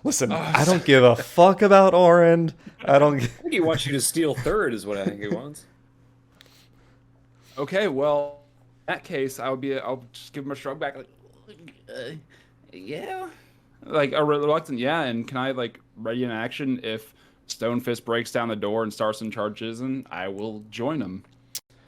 Listen, I don't give a fuck about Orond. I don't. I think he wants you to steal third, is what I think he wants. Okay, well, in that case, I'll just give him a shrug back, like, yeah, like a reluctant yeah. And can I like ready in action if Stonefist breaks down the door and starts some charges, and I will join him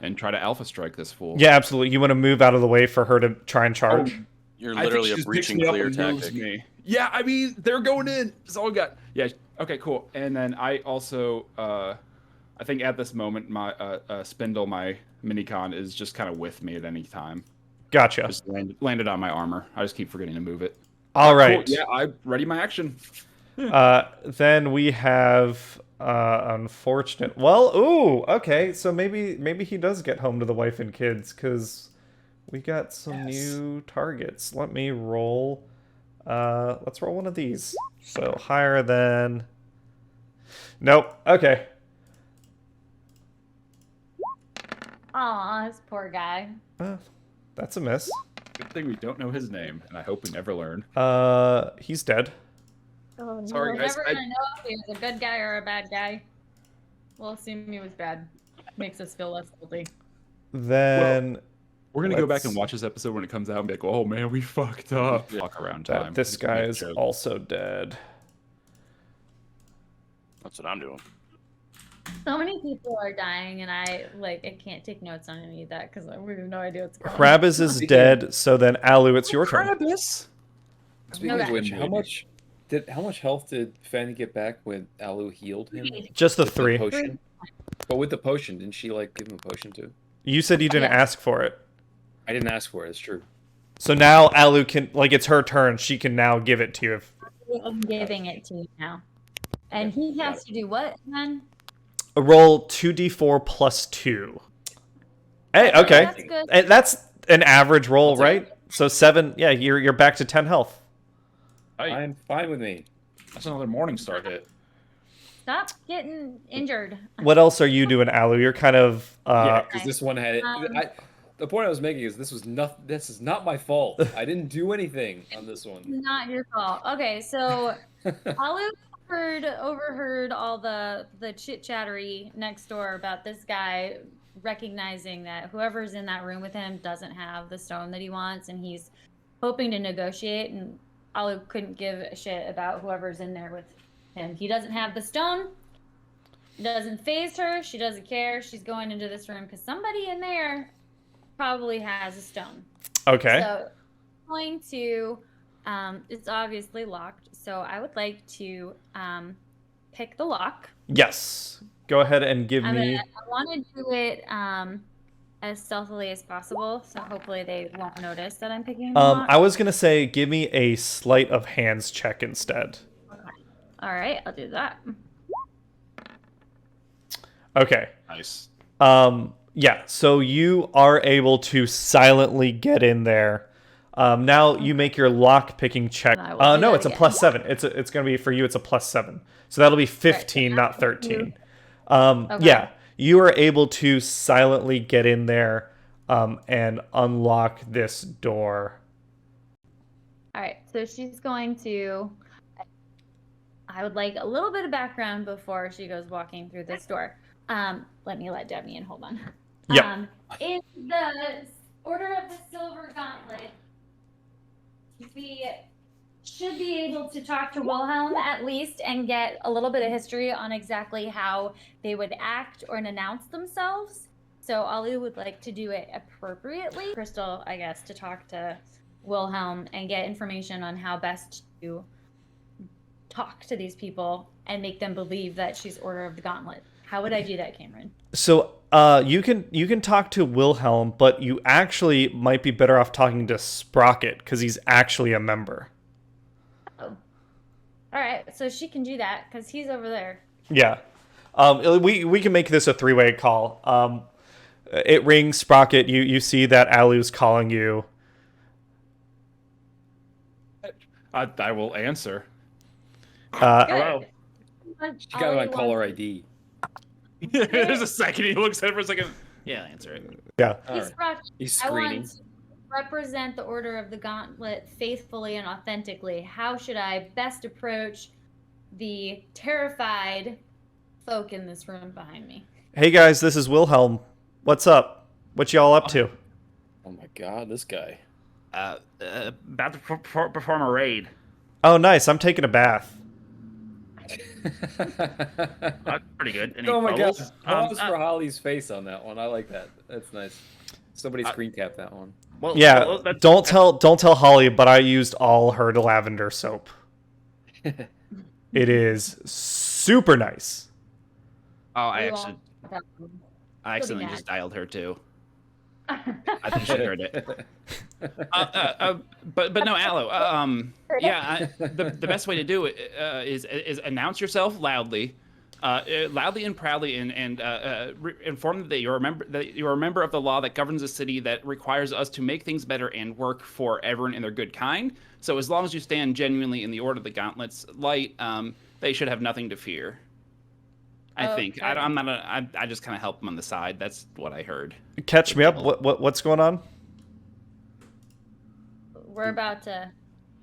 and try to alpha strike this fool. Yeah, absolutely. You want to move out of the way for her to try and charge? Oh, You're I think literally she a just breaching picks me up clear and moves tactic. me. Yeah, I mean they're going in. That's all I got. Yeah. Okay. Cool. And then I also, I think at this moment, my Spindle, my minicon, is just kind of with me at any time. Gotcha. Just landed on my armor. I just keep forgetting to move it. All right. Cool. Yeah, I ready my action. Then we have unfortunate. Well, ooh, okay. So maybe he does get home to the wife and kids because we got some new targets. Let me roll. Let's roll one of these. So higher than. Nope. Okay. Aw, this poor guy. That's a miss. Good thing we don't know his name, and I hope we never learn. He's dead. Oh, no. Sorry, We're guys. never gonna know if he was a good guy or a bad guy. We'll assume he was bad. Makes us feel less guilty. Then We're gonna go back let's- and watch this episode when it comes out and be like, "Oh man, we fucked up." Walk around time. this Just guy make a is joke. also dead. That's what I'm doing. So many people are dying, and I can't take notes on any of that because we have no idea what's going on. Krabbis is dead. So then Alu, it's your turn. Krabbis. Speaking Okay. of which, how much health did Fanny get back when Alu healed him? Just the With 3. potion? But with the potion, didn't she like give him a potion too? You said you didn't Yeah. ask for it. I didn't ask for it. It's true. So now Alu can, like, it's her turn. She can now give it to you. I'm giving it to you now. And he has to do what then? Roll 2d4 plus 2. Hey, okay. That's good. That's an average roll, I'll take right? So 7. Yeah, you're back to 10 health. Hey, I'm fine with me. that's another morning star hit. Stop getting injured. What else are you doing, Alu? You're kind of Yeah, because this one had. Um, The point I was making is this is not my fault. I didn't do anything on this one. Not your fault. Okay, so Alu overheard all the chit chattery next door about this guy recognizing that whoever's in that room with him doesn't have the stone that he wants, and he's hoping to negotiate. And Alu couldn't give a shit about whoever's in there with him. He doesn't have the stone. It doesn't phase her. She doesn't care. She's going into this room because somebody in there probably has a stone. okay. So I'm going to, it's obviously locked. So I would like to pick the lock. Yes. Go ahead and give me. I want to do it as stealthily as possible. So hopefully they won't notice that I'm picking the lock. I was gonna say, give me a sleight of hands check instead. All right, I'll do that. Okay. Nice. Yeah, so you are able to silently get in there. Now you make your lock picking check. I will do No, that it's a again. +7. It's going to be for you. It's a +7. So that'll be 15, not 13. Okay. Yeah, you are able to silently get in there and unlock this door. All right, so she's going to. I would like a little bit of background before she goes walking through this door. Let me let Demi in. Hold on. Yep. In the Order of the Silver Gauntlet, we should be able to talk to Wilhelm at least and get a little bit of history on exactly how they would act or announce themselves. So Alu would like to do it appropriately. Crystal, I guess, to talk to Wilhelm and get information on how best to talk to these people and make them believe that she's Order of the Gauntlet. How would I do that, Cameron? So you can talk to Wilhelm, but you actually might be better off talking to Sprocket because he's actually a member. Oh. All right, so she can do that because he's over there. Yeah. We can make this a 3-way call. It rings, Sprocket. You see that Alu's calling you. I will answer. Good. She got it on caller ID. There's a second. He looks at it for a second. Yeah, I'll answer it. Yeah. He's Sprocket. He's I screening. represent the Order of the Gauntlet faithfully and authentically, how should I best approach the terrified folk in this room behind me? Hey guys, this is Wilhelm. What's up? What y'all up to? Oh my god, this guy. About to perform a raid. Oh, nice. I'm taking a bath. That's pretty good. Any Oh my god. bubbles? Pause for Holly's face on that one. I like that. That's nice. Somebody screen cap that one. Well, Yeah, well, that's- don't tell Holly, but I used all her lavender soap. It is super nice. Oh, We won't- I accidentally mad. just dialed her too. I think she heard it. But no, Aloe. The best way to do it is announce yourself loudly, loudly and proudly, and inform that you're a member of the law that governs a city that requires us to make things better and work for everyone in their good kind. So as long as you stand genuinely in the Order of the Gauntlet's light, they should have nothing to fear. I think. Okay. I'm not. I just kind of help them on the side. That's what I heard. Catch me up. What's going on? We're about to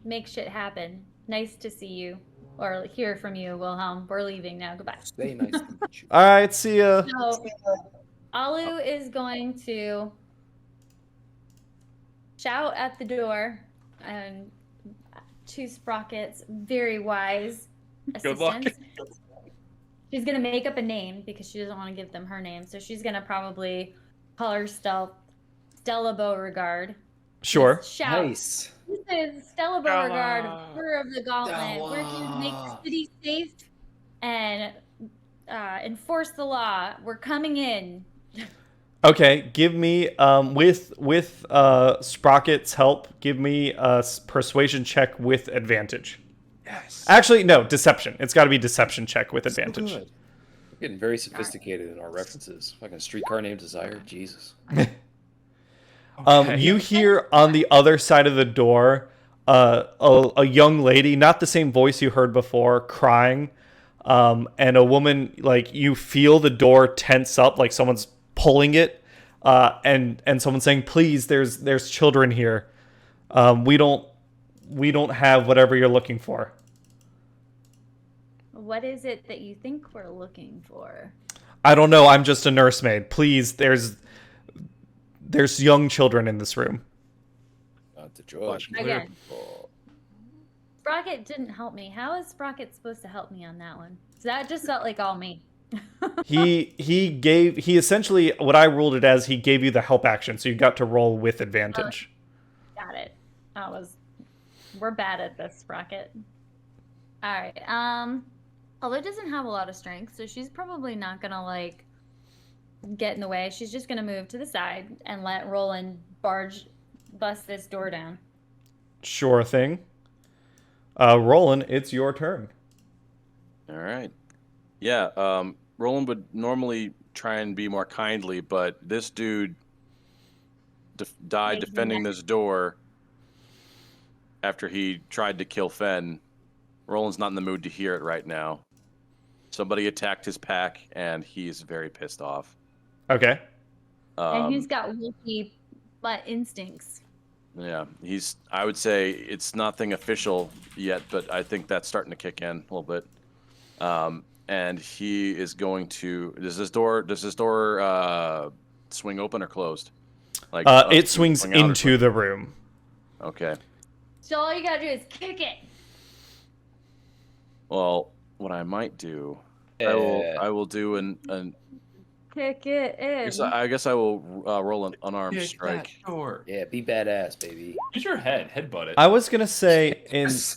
make shit happen. Nice to see you or hear from you, Wilhelm. We're leaving now. Goodbye. Stay nice to meet you. All right, see ya. So, Alu is going to shout at the door and to Sprocket's very wise Good luck. assistant. She's going to make up a name because she doesn't want to give them her name. So she's going to probably call herself Stella Beauregard. Sure. Shout. Nice. This is Stella Beauregard, Yalah. Order of the Gauntlet. We're here to make the city safe and enforce the law. We're coming in. Okay, give me with Sprocket's help, give me a persuasion check with advantage. Yes. Actually, no, deception. It's got to be deception check with advantage. Good. We're getting very sophisticated in our references. Fucking streetcar named Desire. Jesus. You hear on the other side of the door a young lady, not the same voice you heard before, crying, and a woman, like, you feel the door tense up, like someone's pulling it, and someone saying, "Please, there's children here. We don't have whatever you're looking for." What is it that you think we're looking for? I don't know. I'm just a nursemaid. Please, there's young children in this room. Not to judge. Again. Sprocket didn't help me. How is Sprocket supposed to help me on that one? So that just felt like all me. He essentially, what I ruled it as, he gave you the help action, so you got to roll with advantage. Got it. We're bad at this, Sprocket. All right. Although doesn't have a lot of strength, so she's probably not gonna get in the way. She's just gonna move to the side and let Roland bust this door down. Sure thing. Roland, it's your turn. All right. Yeah, Roland would normally try and be more kindly, but this dude died Makes me defending mad. this door after he tried to kill Fen. Roland's not in the mood to hear it right now. Somebody attacked his pack, and he is very pissed off. Okay. And he's got wolfy butt instincts. Yeah, I would say it's nothing official yet, but I think that's starting to kick in a little bit. And he is going to. Does this door swing open or closed? It swings swing out or into the room. Okay. So all you gotta do is kick it. Well, what I might do, I will do an. Kick it in. I guess I will roll an unarmed Kick strike. that door. Yeah, be badass, baby. Use your headbutt it. I was gonna say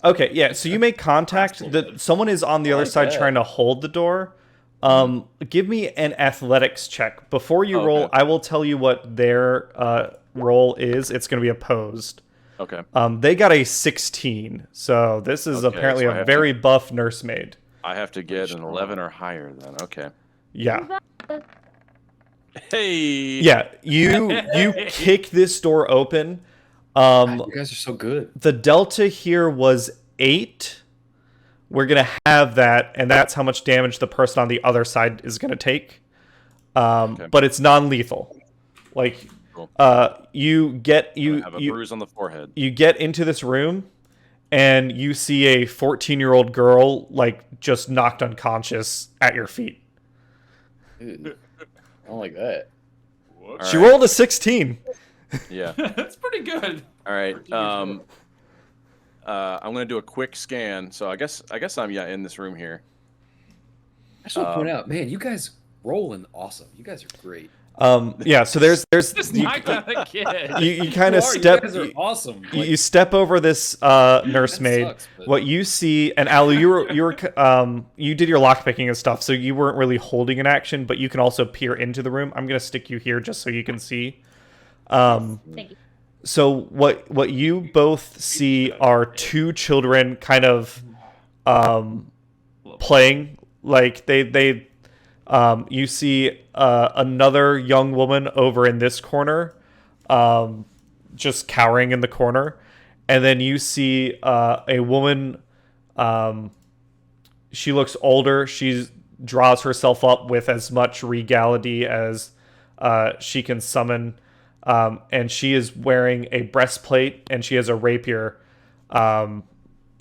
okay, yeah. So you make contact. Someone is on the other side that. trying to hold the door. Give me an athletics check before you roll. I will tell you what their roll is. It's gonna be opposed. Okay. They got a 16, so this is Okay, apparently so I a have very buff nursemaid. I have to get an 11 or higher then. Okay. Yeah. Hey. Yeah, you kick this door open. You guys are so good. The delta here was 8. We're gonna have that, and that's how much damage the person on the other side is gonna take. But it's non-lethal. Like, Cool. You get I have a bruise on the forehead. you get into this room, and you see a 14-year-old girl like just knocked unconscious at your feet. Ew. I don't like that. She rolled a 16. Yeah. That's pretty good. All right. I'm gonna do a quick scan. So I guess I'm in this room here. I just want to point out, man, you guys rolling awesome. You guys are great. Yeah, so there's Just not that kid. you kind of step You guys are awesome. you step over this nursemaid. sucks, but- What you see, and Alu, you did your lockpicking and stuff, so you weren't really holding an action, but you can also peer into the room. I'm gonna stick you here just so you can see. Thank you. So what you both see are two children kind of playing, like they you see another young woman over in this corner, just cowering in the corner, and then you see a woman. She looks older. She draws herself up with as much regality as she can summon, and she is wearing a breastplate and she has a rapier. And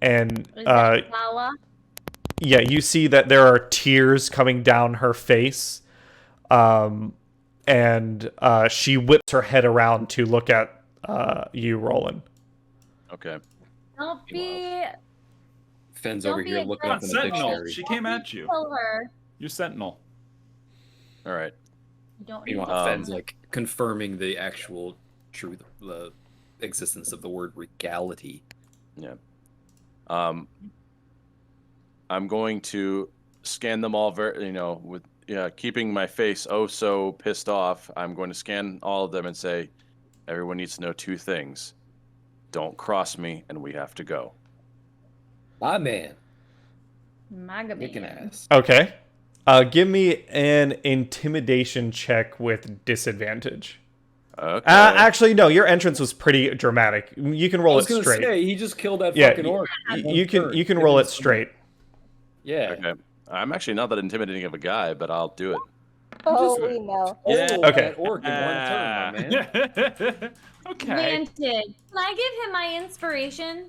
Is that Yalah? yeah, you see that there are tears coming down her face, and she whips her head around to look at you, Roland. Okay. Don't be. Fenn's Don't over be here looking up in the Sentinel. dictionary. She came at you. Kill her. You sentinel. All right. You don't. Meanwhile, need Fenn's to- like confirming the actual truth, the existence of the word regality. Yeah. I'm going to scan them all with keeping my face so pissed off. I'm going to scan all of them and say, everyone needs to know two things. Don't cross me, and we have to go. My man, Maga kicking man. ass. Okay. Give me an intimidation check with disadvantage. Okay. Actually, no. Your entrance was pretty dramatic. You can I roll was it gonna straight. say he just killed that Yeah, fucking orc. You can roll it straight. Yeah. Okay. I'm actually not that intimidating of a guy, but I'll do it. Oh, we know. Yeah. Okay. That orc in one turn, my man. Okay. Granted. Can I give him my inspiration?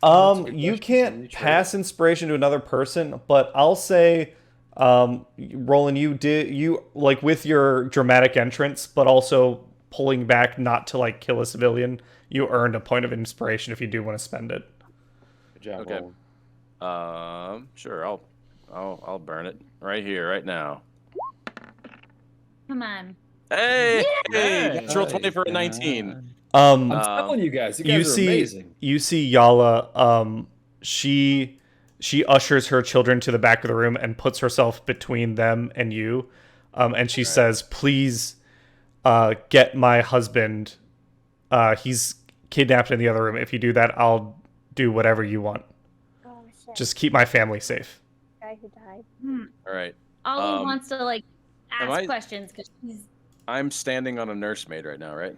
That's a good You question. can't You try pass inspiration to another person, but I'll say, Roland, you like with your dramatic entrance, but also pulling back not to like kill a civilian. You earned a point of inspiration if you do want to spend it. Good job, Okay. Roland. Sure. I'll burn it right here, right now. Come on. Hey! Yay! Natural 20 for a 19. I'm Um, telling you guys, you you guys are see, amazing. you see Yalah. She ushers her children to the back of the room and puts herself between them and you, and she says, "Please, get my husband. He's kidnapped in the other room. If you do that, I'll do whatever you want. Oh shit. Just keep my family safe." Guy who died. All right. Ollie wants to like am ask I- questions because she's. I'm standing on a nursemaid right now, right?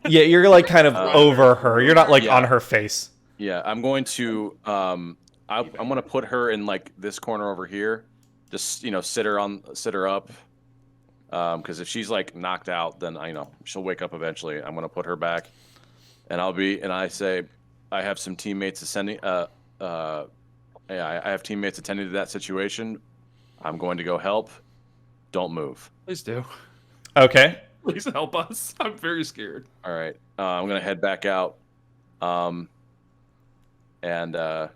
Yeah, you're like kind of over her. You're not like Yeah. on her face. Yeah, I'm going to I'm going to put her in like this corner over here. Just sit her up. Because if she's like knocked out, then she'll wake up eventually. I'm going to put her back, and I say, I have some teammates ascending. I have teammates attending to that situation. I'm going to go help. Don't move. Please do. Okay. Please help us. I'm very scared. All right. I'm gonna head back out. And I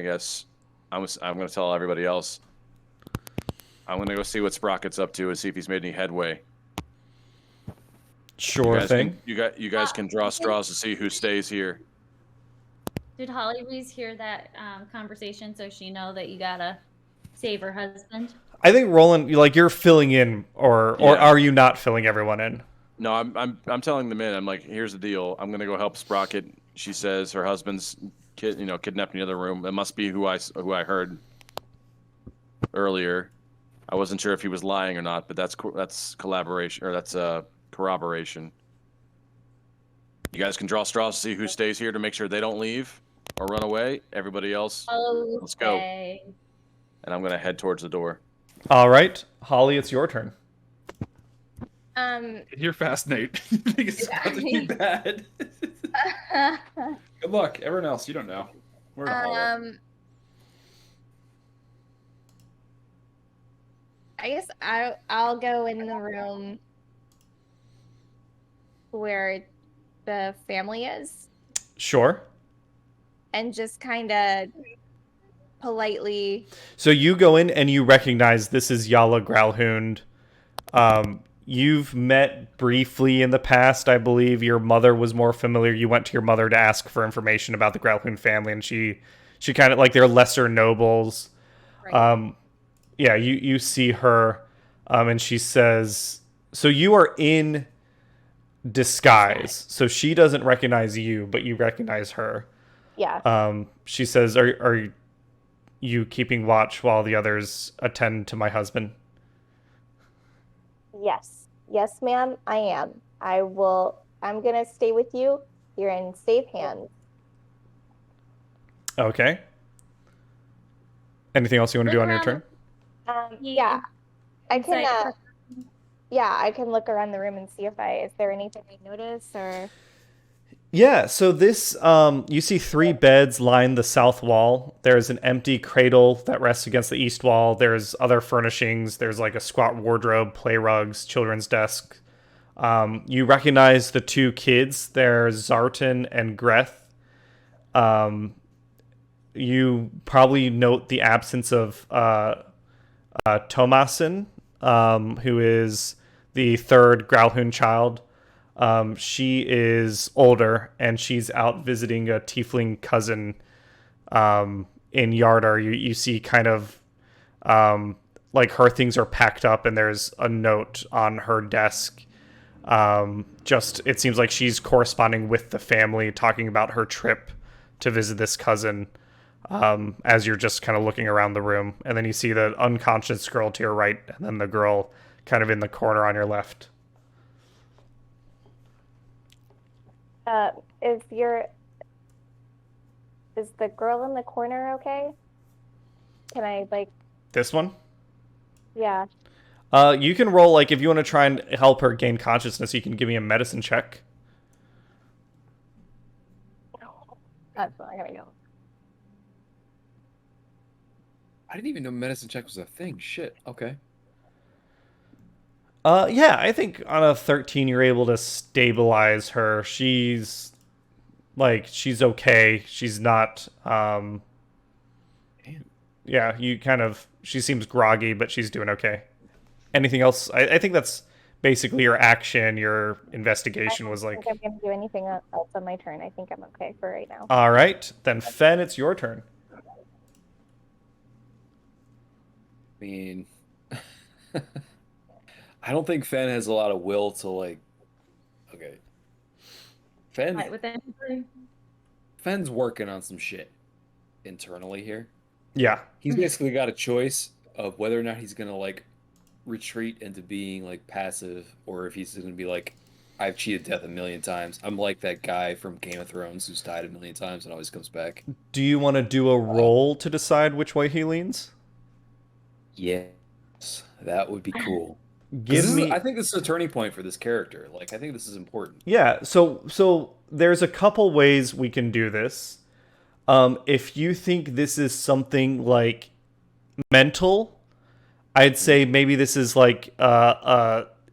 guess I'm gonna tell everybody else. I'm gonna go see what Sprocket's up to and see if he's made any headway. Sure thing. You guys can draw straws to see who stays here. Did Holly Reese hear that conversation so she know that you gotta save her husband? I think Roland, you're filling in, or Yeah. are you not filling everyone in? No, I'm telling them in. I'm like, here's the deal. I'm gonna go help Sprocket. She says her husband's kidnapped in the other room. It must be who I heard earlier. I wasn't sure if he was lying or not, but that's collaboration, or that's corroboration. You guys can draw straws to see who stays here to make sure they don't leave or run away. Everybody else, let's go. Okay. And I'm gonna head towards the door. All right, Holly, it's your turn. You're fast, Nate. You think it's about to be bad? Good luck. Everyone else, you don't know. We're in a hallway. I guess I'll go in the room where the family is Sure. and just kind of politely. So you go in and you recognize this is Yalah Gralhund. You've met briefly in the past, I believe. Your mother was more familiar. You went to your mother to ask for information about the Gralhund family, and she kind of like they're lesser nobles. Right. Yeah, you see her, and she says, "So you are in disguise. So she doesn't recognize you, but you recognize her." Yeah. She says, "Are you keeping watch while the others attend to my husband?" Yes, ma'am, I am. I'm gonna stay with you. You're in safe hands. Okay. Anything else you want to do on your turn? Yeah. I can Insight. I can look around the room and see is there anything I notice or Yeah, so this, you see 3 beds line the south wall. There's an empty cradle that rests against the east wall. There's other furnishings. There's like a squat wardrobe, play rugs, children's desk. You recognize the 2 kids. They're Zhentarim and Greth. You probably note the absence of Tomasin, who is the 3rd Gralhund child. She is older, and she's out visiting a tiefling cousin in Yardar. You see kind of like her things are packed up, and there's a note on her desk. Just it seems like she's corresponding with the family, talking about her trip to visit this cousin. As you're just kind of looking around the room, and then you see the unconscious girl to your right, and then the girl kind of in the corner on your left. Is the girl in the corner okay? Can I This one? yeah. You can roll, like, if you want to try and help her gain consciousness, you can give me a medicine check. That's not gonna go. I didn't even know medicine check was a thing. Shit. Okay. Yeah, I think on a 13 you're able to stabilize her. She's okay. She's not Damn. yeah, she seems groggy, but she's doing okay. Anything else? I think that's basically your action. Your investigation was I like, don't think I'm gonna do anything else on my turn. I think I'm okay for right now. all right, then Fen, it's your turn. I mean, I don't think Fen has a lot of will to like. Okay. Fight with him. Fen's working on some shit internally here. Yeah. He's basically got a choice of whether or not he's gonna like retreat into being like passive, or if he's gonna be like, I've cheated death a million times. I'm like that guy from Game of Thrones who's died a million times and always comes back. Do you want to do a roll to decide which way he leans? Yes, that would be cool. I think this is a turning point for this character. Like, I think this is important. Yeah, so there's a couple ways we can do this. If you think this is something like mental, I'd say maybe this is like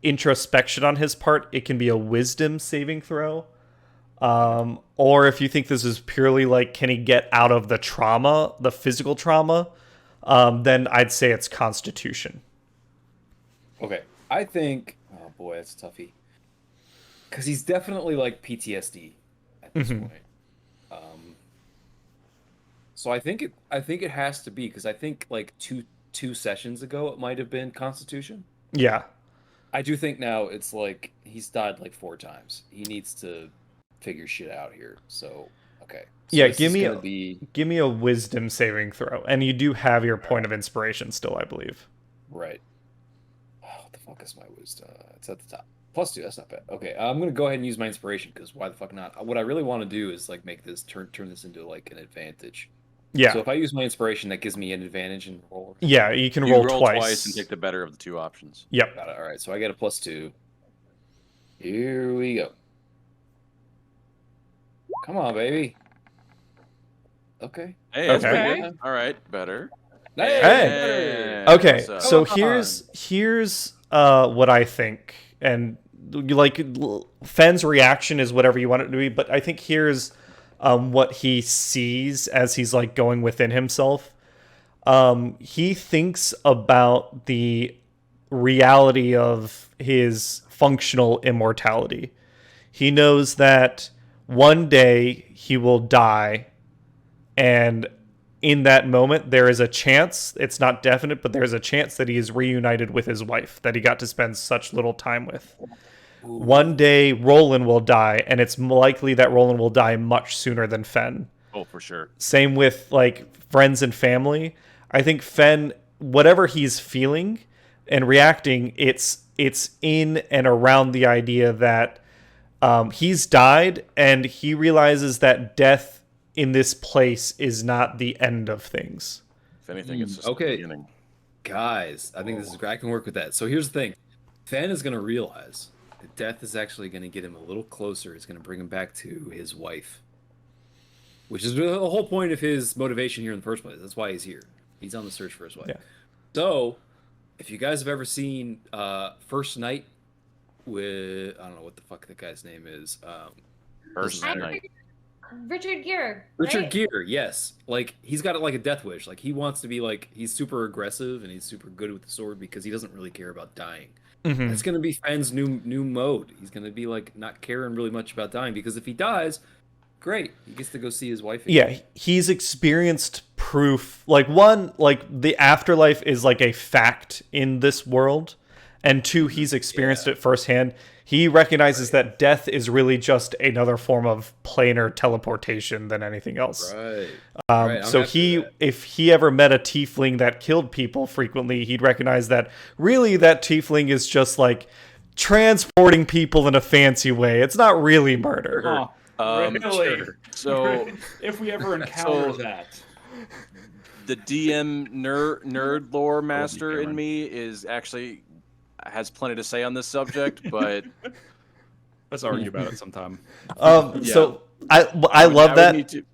introspection on his part. It can be a wisdom saving throw. Or if you think this is purely like, can he get out of the trauma, the physical trauma, then I'd say it's constitution. Okay, I think. Oh boy, that's toughy. Because he's definitely like PTSD at this point. So I think it has to be, because I think like two sessions ago it might have been Constitution. Yeah. I do think now it's like he's died like 4 times. He needs to figure shit out here. So okay. So yeah, this give is me a wisdom saving throw, and you do have your point of inspiration still, I believe. Right. Oh, what the fuck is my wisdom? It's at the top. +2. That's not bad. Okay, I'm gonna go ahead and use my inspiration, because why the fuck not? What I really want to do is like make this turn this into like an advantage. Yeah. So if I use my inspiration, that gives me an advantage in roll. Yeah, you can You roll roll twice. and take the better of the 2 options. Yep. Got it. All right, so I get a +2. Here we go. Come on, baby. Okay. Hey, Okay. that's pretty good. All right, better. Hey. What's Okay, up? so Come here's what I think, and Fenn's reaction is whatever you want it to be, but I think here's what he sees as he's like going within himself. He thinks about the reality of his functional immortality. He knows that one day he will die, and in that moment, there is a chance, it's not definite, but there's a chance that he is reunited with his wife that he got to spend such little time with. Ooh. One day, Rolan will die, and it's likely that Rolan will die much sooner than Fen. Oh, for sure. Same with, like, friends and family. I think Fen, whatever he's feeling and reacting, it's in and around the idea that he's died, and he realizes that death in this place is not the end of things. If anything, it's just Okay. the beginning. Guys, I think this is I can work with that. So here's the thing. Fan is going to realize that death is actually going to get him a little closer. It's going to bring him back to his wife. Which is the whole point of his motivation here in the first place. That's why he's here. He's on the search for his wife. Yeah. So, if you guys have ever seen First Night with... I don't know what the fuck the guy's name is. First doesn't matter. night. Richard Gere. Richard right? Gere, yes. Like, he's got like a death wish. Like, he wants to be like, he's super aggressive and he's super good with the sword because he doesn't really care about dying. Mhm. That's gonna be Fenn's new mode. He's gonna be like not caring really much about dying because if he dies, great, he gets to go see his wife again. Yeah, he's experienced proof. Like, one, like, the afterlife is like a fact in this world, and two, he's experienced it firsthand. He recognizes that death is really just another form of planar teleportation than anything else. Right. Right, I'm So happy with that. if he ever met a tiefling that killed people frequently, he'd recognize that really that tiefling is just like transporting people in a fancy way. It's not really murder. Huh. Really? Sure. So If we ever encounter So- that. the DM nerd lore master in Cameron. me has plenty to say on this subject, but Let's argue about it sometime. So I love would that. need to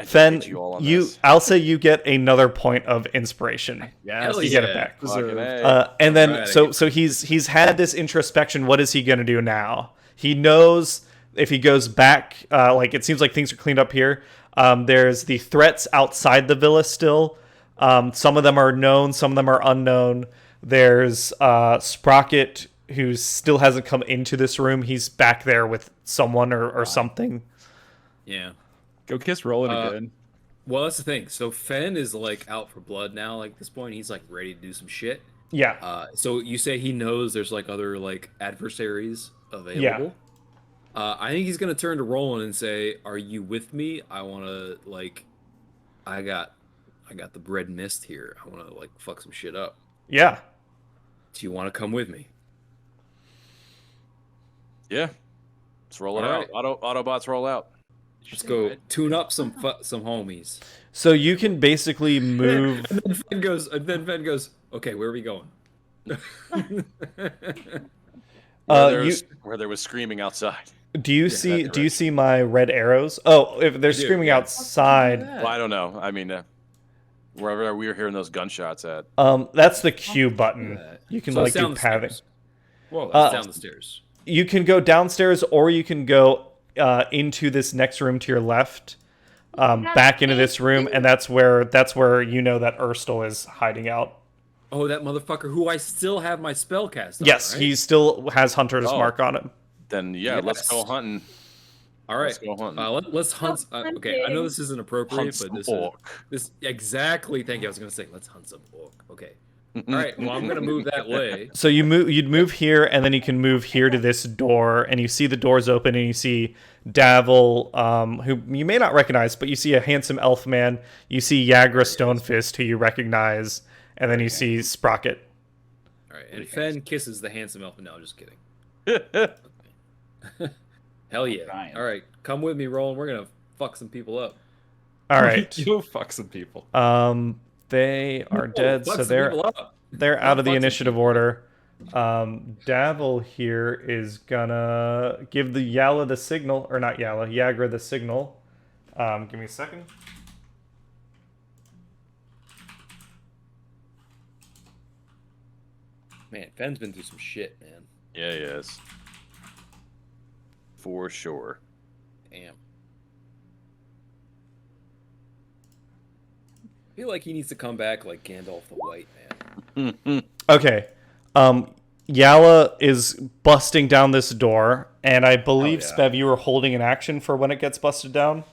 Fen, educate you all on this. I'll say you get another point of inspiration. Yes. Hell You get it yeah. back. Fucking A. And then Alright, I so get so he's had this introspection. What is he gonna do now? He knows if he goes back, like, it seems like things are cleaned up here. There's the threats outside the villa still. Some of them are known, some of them are unknown. There's Sprocket, who still hasn't come into this room. He's back there with someone or something. Yeah. Go kiss Roland again. Well, that's the thing. So Fen is like out for blood now. Like at this point, he's like ready to do some shit. Yeah. So you say he knows there's like other like adversaries available. I think he's gonna turn to Roland and say, "Are you with me? I want to like, I got the bread mist here. I want to like fuck some shit up. Yeah. Do you want to come with me?" Yeah, let's roll it All out. right. Autobots roll out. Let's go tune up some homies. So you can basically move. And then Fen goes, "Okay, where are we going?" Where there was screaming outside. Do you see? that Do you see my red arrows? Oh, if they're I do, screaming yeah. outside, Well, I don't know. I mean, wherever we were hearing those gunshots at. that's the Q button. You can So like it's do down the pathing. stairs. Well, Uh, it's down the stairs. You can go downstairs, or you can go into this next room to your left, back into this room, and that's where you know that Urstul is hiding out. Oh, that motherfucker who I still have my spell cast on, Yes, right? he still has Hunter's Oh. mark on him. Then yeah, let's go Yes. hunting. All right. Let's go hunting. Let's hunt. Okay, I know this isn't appropriate, Hunt but some this orc. is exactly. Thank you. I was gonna say let's hunt some orc. Okay. All right. Well, I'm gonna move that way. So you'd move here, and then you can move here to this door, and you see the doors open, and you see Davil, who you may not recognize, but you see a handsome elf man. You see Yagra Stonefist, who you recognize, and then you see Sprocket. All right. And Fen kisses the handsome elf. No, just kidding. Hell yeah. Ryan. All right. Come with me, Roland. We're gonna fuck some people up. All right. You fuck some people. They are dead, Fuck so some people up. they're out of the Fuck some initiative people. order. Davil here is gonna give the Yalah the signal, or not Yalah, Yagra the signal. Give me a second. Man, Fenn's been through some shit, man. Yeah, he is. For sure. Damn. I feel like he needs to come back like Gandalf the White, man. Okay. Yalah is busting down this door, and I believe, Oh, yeah. Spev, you were holding an action for when it gets busted down.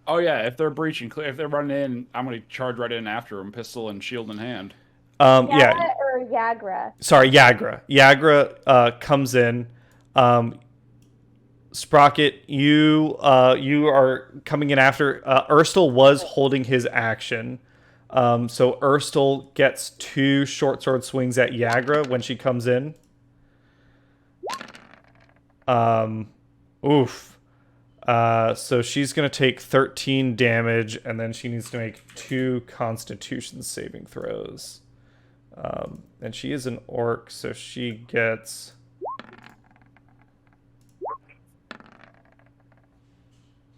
Oh yeah, if they're breaching, if they're running in, I'm gonna charge right in after them, pistol and shield in hand. Yeah. Yalah or Yagra? Sorry, Yagra. Yagra comes in. Sprocket, you are coming in after. Urstul was holding his action. So Urstul gets 2 short sword swings at Yagra when she comes in. Oof. So she's going to take 13 damage, and then she needs to make 2 Constitution saving throws. And she is an orc, so she gets...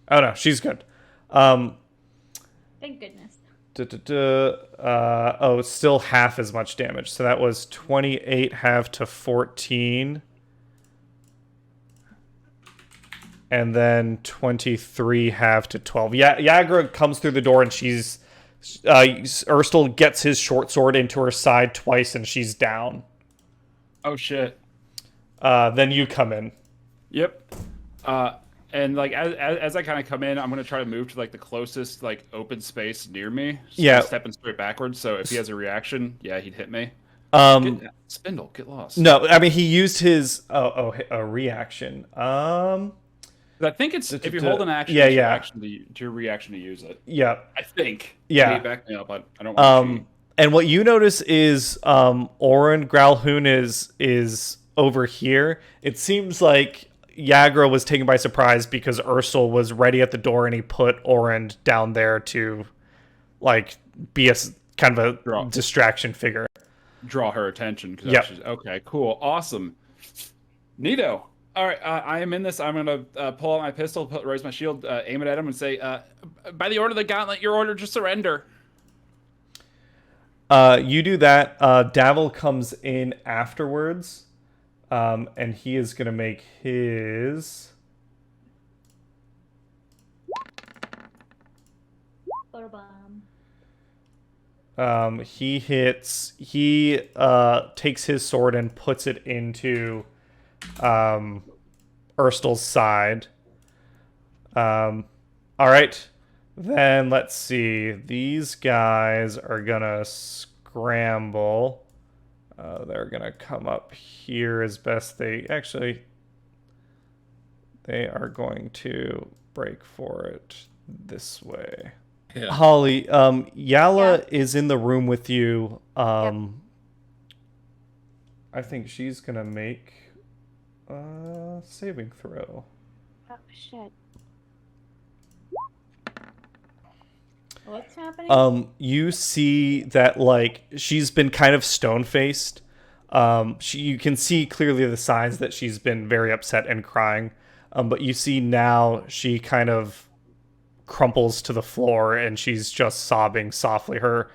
Oh no, she's good. Thank goodness. Oh, still half as much damage. So that was 28 half to 14. And then 23 half to 12. Yagra comes through the door and she's... Urstul gets his short sword into her side twice and she's down. Oh shit. Then you come in. Yep. And like as I kind of come in, I'm gonna try to move to like the closest like open space near me. So Yeah. I'm stepping straight backwards. So if he has a reaction, yeah, he'd hit me. Spindle, get lost. No, I mean he used his a reaction. I think it's if you hold an action, Yeah, it's your yeah. it's your reaction to use it. Yeah. I think. Yeah. Hey, back me up. I don't want to cheat. And what you notice is Orond Gralhund is over here. It seems like Yagra was taken by surprise because Urstul was ready at the door and he put Orond down there to like be a kind of a distraction figure. Draw her attention. Yep. Okay, cool. Awesome. Neato. All right, I am in this. I'm going to pull out my pistol, raise my shield, aim it at him, and say, by the order of the gauntlet, your order to surrender. You do that. Davil comes in afterwards, and he is going to make his... He takes his sword and puts it into Urstel's side. All right. Then let's see. These guys are gonna scramble. They're gonna come up here as best they actually. They are going to break for it this way. Yeah. Holly, Yalah is in the room with you. I think she's gonna make a saving throw. Oh shit. What's happening? You see that like she's been kind of stone-faced. You can see clearly the signs that she's been very upset and crying. But you see now she kind of crumples to the floor and she's just sobbing softly. Her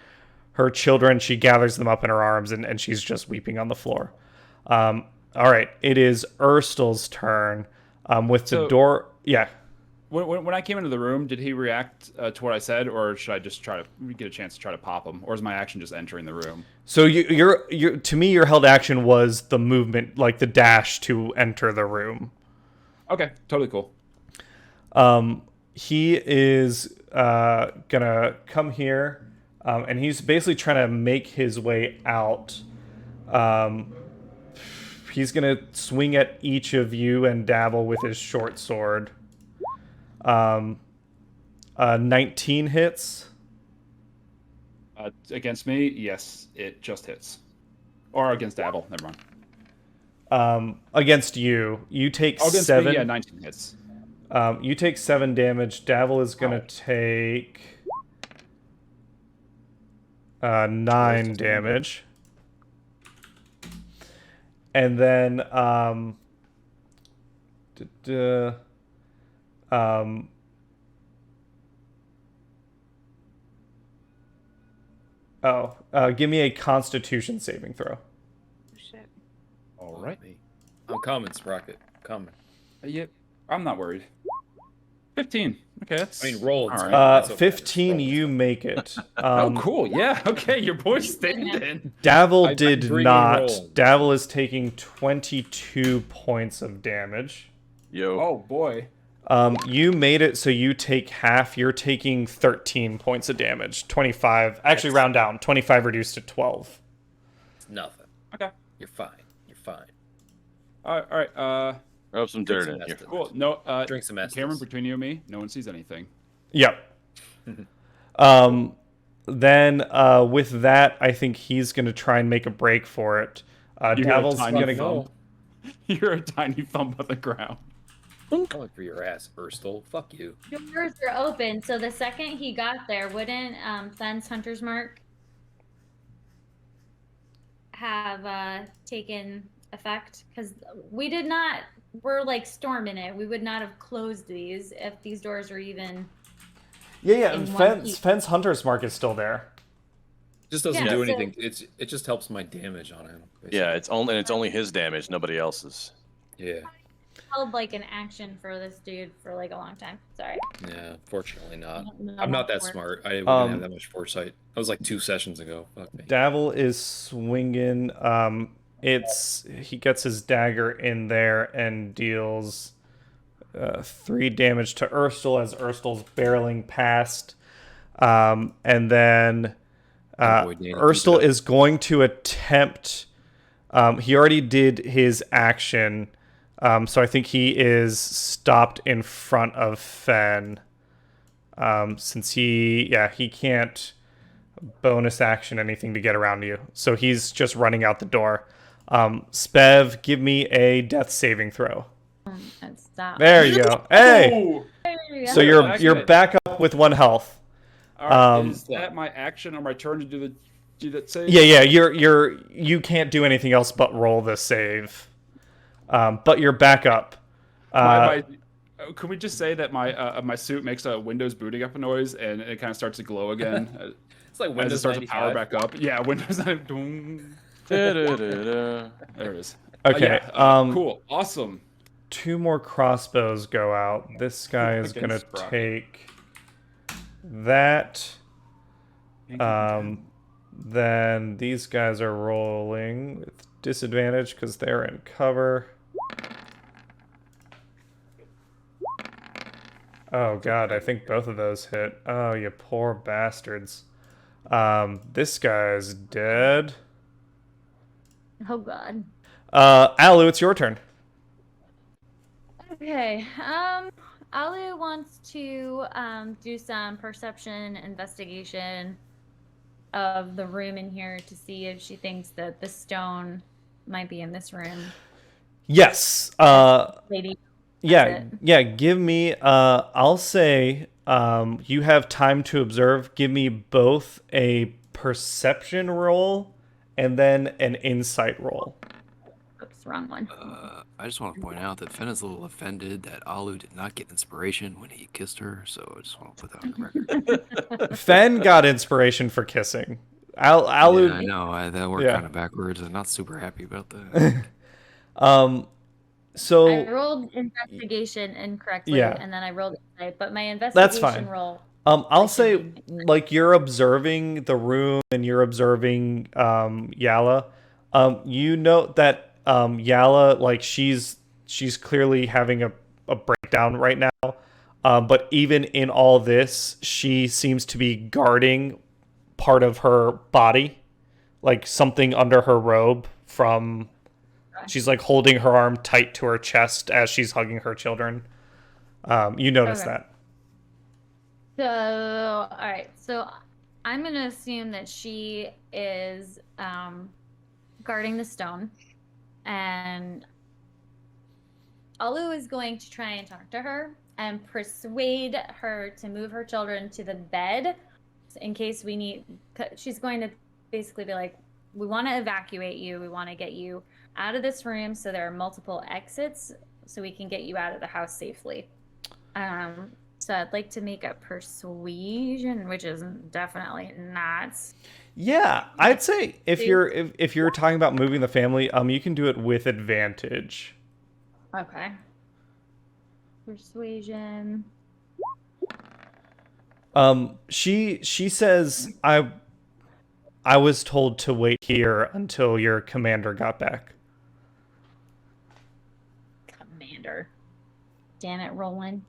children, she gathers them up in her arms and she's just weeping on the floor. All right, it is Urstel's turn. With the door, yeah. When I came into the room, did he react to what I said, or should I just try to get a chance to try to pop him, or is my action just entering the room? So you're to me, your held action was the movement, like the dash to enter the room. Okay, totally cool. He is gonna come here, and he's basically trying to make his way out. He's gonna swing at each of you and dabble with his short sword. 19 hits. Against me, yes, it just hits. Or against Dabble, never mind. Against you, you take against 7. Me, yeah, 19 hits. You take 7 damage. Dabble is gonna take 9 damage. and then give me a Constitution saving throw. Shit. All right. I'm coming, Sprocket. Coming. Yep. I'm not worried. 15. Okay, that's. I mean, roll. All right. 15, you make it. Oh, cool. Yeah. Okay, your boy's standing. Davil I'm did bringing not. Roland. Davil is taking 22 points of damage. Yo. Oh boy. You made it, so you take half. You're taking 13 points of damage. 25. Actually, round down. 25 reduced to 12. It's nothing. Okay. You're fine. You're fine. All right. Rub some dirt in some here. Estus. Cool. No. Drink some Estus. Cameron, between you and me, no one sees anything. Yep. Then with that, I think he's going to try and make a break for it. Davil's tiny going to go. You're a tiny thump on the ground. Calling for your ass, Urstul. Fuck you. Doors are open, so the second he got there, wouldn't Fenn's Hunter's Mark have taken effect? Because we did not. We're like storming it. We would not have closed these if these doors are even. Yeah. in one piece. Fence Hunter's Mark is still there. Just doesn't Yeah, do so- anything. It just helps my damage on him. Basically. Yeah, it's only his damage, nobody else's. Yeah. Held like an action for this dude for like a long time. Sorry. Yeah. Fortunately not. No I'm not that more. smart. I didn't have that much foresight. That was like 2 sessions ago. Fuck me. Davil is swinging. He gets his dagger in there and deals 3 damage to Urstul as Urstel's barreling past. And then boy, Danny, Urstul keep it up. is going to attempt. He already did his action, so I think he is stopped in front of Fen. Since he can't bonus action anything to get around you, so he's just running out the door. Spev, give me a death saving throw. And stop. There you go. Hey, Oh! so you're back up with 1 health. All right, is that my action or my turn to do that save? Yeah. You can't do anything else but roll the save. But you're back up. Can we just say that my suit makes a Windows booting up a noise and it kind of starts to glow again? It's like As it Windows starts to power 95. back up. Yeah, Windows 95. Da-da-da-da. There it is. Okay. Cool. Awesome. 2 more crossbows go out. This guy is Against gonna Sprocket. take that. Then these guys are rolling with disadvantage because they're in cover. Oh god, I think both of those hit. Oh, you poor bastards. This guy's dead. Oh god. Alu, it's your turn. Okay. Alu wants to do some perception investigation of the room in here to see if she thinks that the stone might be in this room. Yes. Lady. Yeah. Give me. I'll say. You have time to observe. Give me both a perception roll and then an insight roll. Oops, wrong one. I just want to point out that Fen is a little offended that Alu did not get inspiration when he kissed her, so I just want to put that on the record. Fen got inspiration for kissing. Alu. Yeah, I know. That worked Yeah. kind of backwards. I'm not super happy about that. So I rolled investigation incorrectly, Yeah. and then I rolled insight, but my investigation That's fine. roll. I'll say, like, you're observing the room and you're observing Yalah. You note that Yalah, like, she's clearly having a breakdown right now. But even in all this, she seems to be guarding part of her body, like something under her robe from. She's like holding her arm tight to her chest as she's hugging her children. You notice Okay. that. So, all right. So, I'm going to assume that she is guarding the stone, and Alu is going to try and talk to her and persuade her to move her children to the bed in case we need. She's going to basically be like, "We want to evacuate you. We want to get you out of this room so there are multiple exits so we can get you out of the house safely. So I'd like to make a persuasion, which is definitely not. Yeah, I'd say if you're talking about moving the family, you can do it with advantage. Okay. Persuasion. She says I was told to wait here until your commander got back. Commander. Damn it, Roland.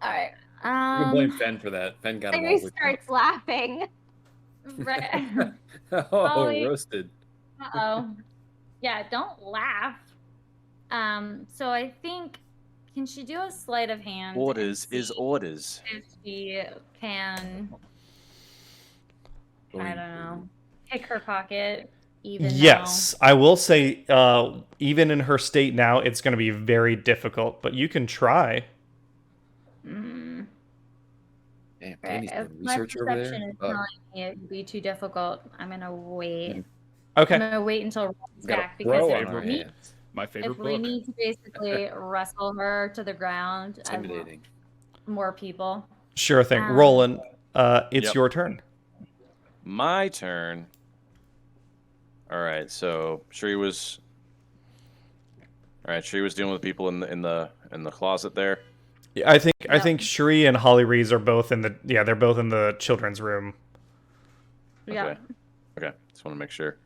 All right. You can blame Fen for that. Fen got him all Henry with starts laughing. Right. Oh, Holly. roasted. Uh-oh. Yeah, don't laugh. So I think, can she do a sleight of hand? Orders and is see orders. If she can, I don't know, pick her pocket even Yes, I will say, even in her state now, it's going to be very difficult, but you can try. though. Damn, Right. Danny's If doing my research over perception there. is Oh. telling me it would be too difficult, I'm gonna wait. Okay. I'm gonna wait until Roland's Got a back because pro if on our we, need, hands. My favorite if we book. need to basically wrestle her to the ground, I want Intimidating. more people. Sure thing. Roland, it's Yep. your turn. My turn. All right, so Shri was. All right, Shri was dealing with people in the closet there. I think Shri and Holly Rees are both in the they're both in the children's room. Yeah. Okay, just want to make sure.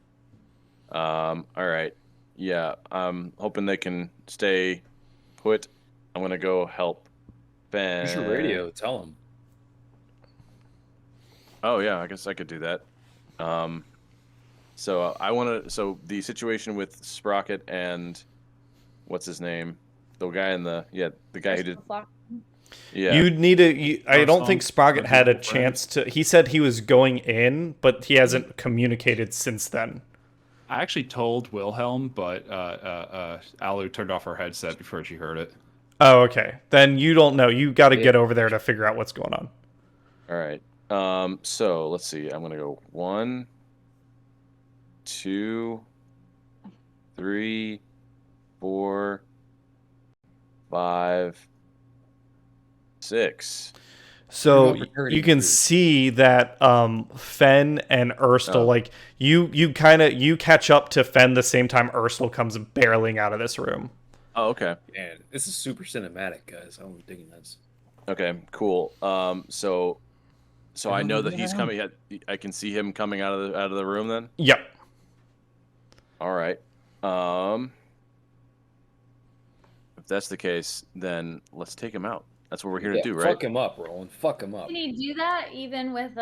All right, yeah, I'm hoping they can stay put. I'm gonna go help Ben. Use your radio. Tell him. Oh yeah, I guess I could do that. So I want to. So the situation with Sprocket and what's his name, the guy in the guy who did. Yeah. You'd need I don't think Song, Sprocket My had a Beautiful Friend. chance to. He said he was going in, but he hasn't communicated since then. I actually told Wilhelm, but Alu turned off her headset before she heard it. Oh, okay. Then you don't know. You got to get over there to figure out what's going on. All right. So let's see. I'm gonna go 1, 2, 3, 4, 5, 6. So You're not returning you can food. see that Fen and Urstul, like you catch up to Fen the same time Urstul comes barreling out of this room. Oh, okay. Man, this is super cinematic, guys. I'm digging this. Okay. Cool. So I know that he's coming. I can see him coming out of the room. Then. Yep. All right. If that's the case, then let's take him out. That's what we're here to do, right? Fuck him up, Roland. Fuck him up. Can you do that even with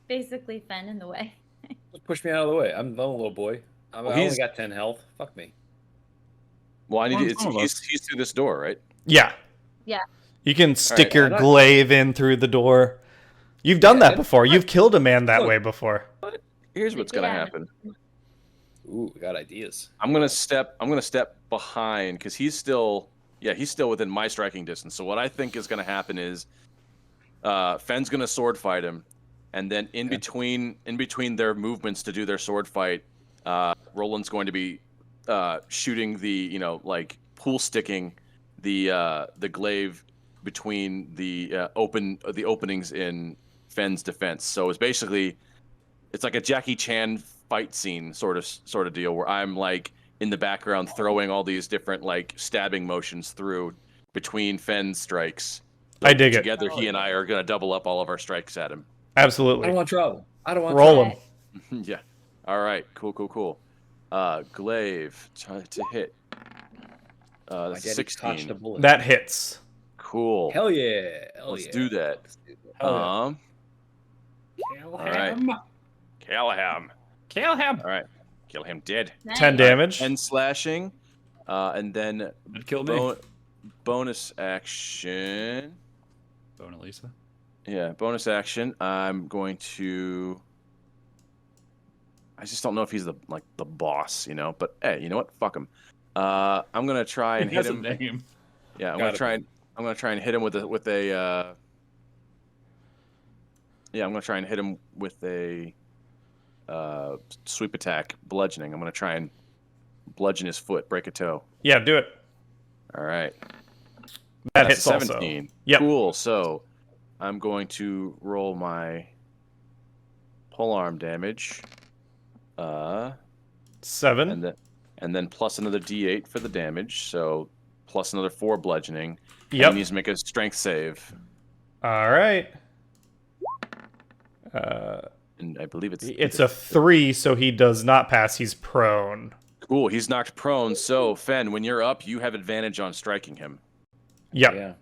basically Fen in the way? Just push me out of the way. I'm a little boy. I only he's- got 10 health. Fuck me. Well, I need Well, to. some of us. He's through this door, right? Yeah. Yeah. You can stick right, your I'm not- glaive in through the door. You've done Yeah, that before. You've killed a man that Look. way before. Here's what's gonna Yeah. happen. Ooh, we got ideas. I'm gonna step behind because he's still within my striking distance. So what I think is gonna happen is, Fen's gonna sword fight him, and then in between their movements to do their sword fight, Roland's going to be shooting the pool sticking the glaive between the openings in Fen's defense. So it's like a Jackie Chan fight scene sort of deal where I'm like in the background throwing all these different like stabbing motions through between Fen's strikes. I dig it. Together, he and I are gonna double up all of our strikes at him. I Absolutely. don't want trouble. I don't want Roll trouble. him. Yeah. All right. Cool. Glaive try to hit. My daddy 16. touched a bullet. That hits. Cool. Hell yeah. Hell Let's yeah. do that. Hell yeah. All right. Kill him. Kill him. All right. Kill him dead. 10 damage. 10 slashing. And then It killed me. bonus action. Bona Lisa. Yeah, bonus action. I'm going to. I just don't know if he's the boss, But hey, you know what? Fuck him. I'm gonna try and He hit has a him. name. Yeah, I'm Gotta gonna try and hit him with a. Yeah, I'm gonna try and hit him with a sweep attack, bludgeoning. I'm going to try and bludgeon his foot, break a toe. Yeah, do it. All right. That That's hits a also. 17. Yep. Cool. So I'm going to roll my polearm damage. 7. And then plus another D8 for the damage. So plus another 4 bludgeoning. And Yep. he needs to make a strength save. All right. And I believe It's a 3, so he does not pass. He's prone. Cool. He's knocked prone. So, Fen, when you're up, you have advantage on striking him. Yep. Yeah.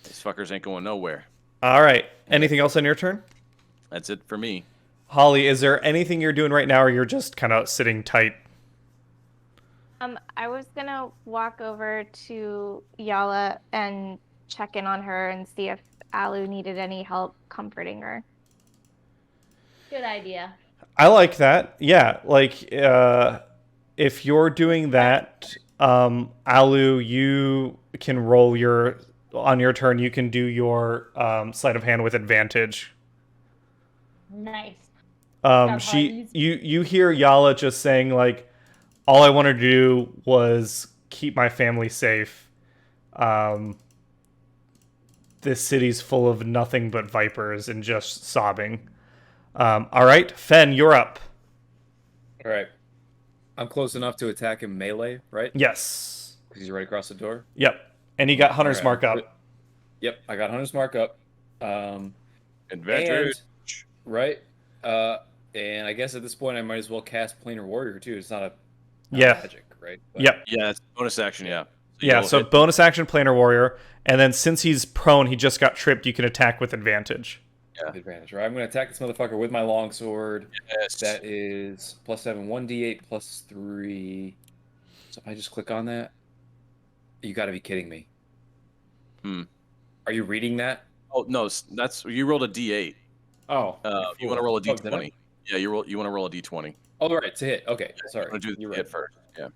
These fuckers ain't going nowhere. All right. Anything else on your turn? That's it for me. Holly, is there anything you're doing right now, or you're just kind of sitting tight? I was gonna walk over to Yalah and check in on her and see if Alu needed any help comforting her. Good idea. I like that. Yeah, like if you're doing that, Alu, you can roll on your turn. You can do your sleight of hand with advantage. Nice. You hear Yalah just saying like, all I want to do was keep my family safe. This city's full of nothing but vipers, and just sobbing. All right, Fen, you're up. All right. I'm close enough to attack him melee, right? Yes. Because he's right across the door. Yep. And he got Hunter's All right. Mark up. Yep, I got Hunter's Mark up. Advantage. Right. And I guess at this point I might as well cast Planar Warrior too. It's not Yeah. magic, right? But Yep. Yeah, it's bonus action, yeah. Yeah, you'll so hit- bonus action Planar Warrior, and then since he's prone, he just got tripped, you can attack with advantage. with advantage, right? I'm going to attack this motherfucker with my longsword. Yes. That is +7, 1d8 +3. So if I just click on that, you got to be kidding me. Are you reading that? Oh, no, that's you rolled a D8. Oh. You want to roll a Oh, did I? D20. Yeah, you want to roll a D20. Oh, right, to hit. Okay, sorry. You want to do You're the right. hit first. Yeah.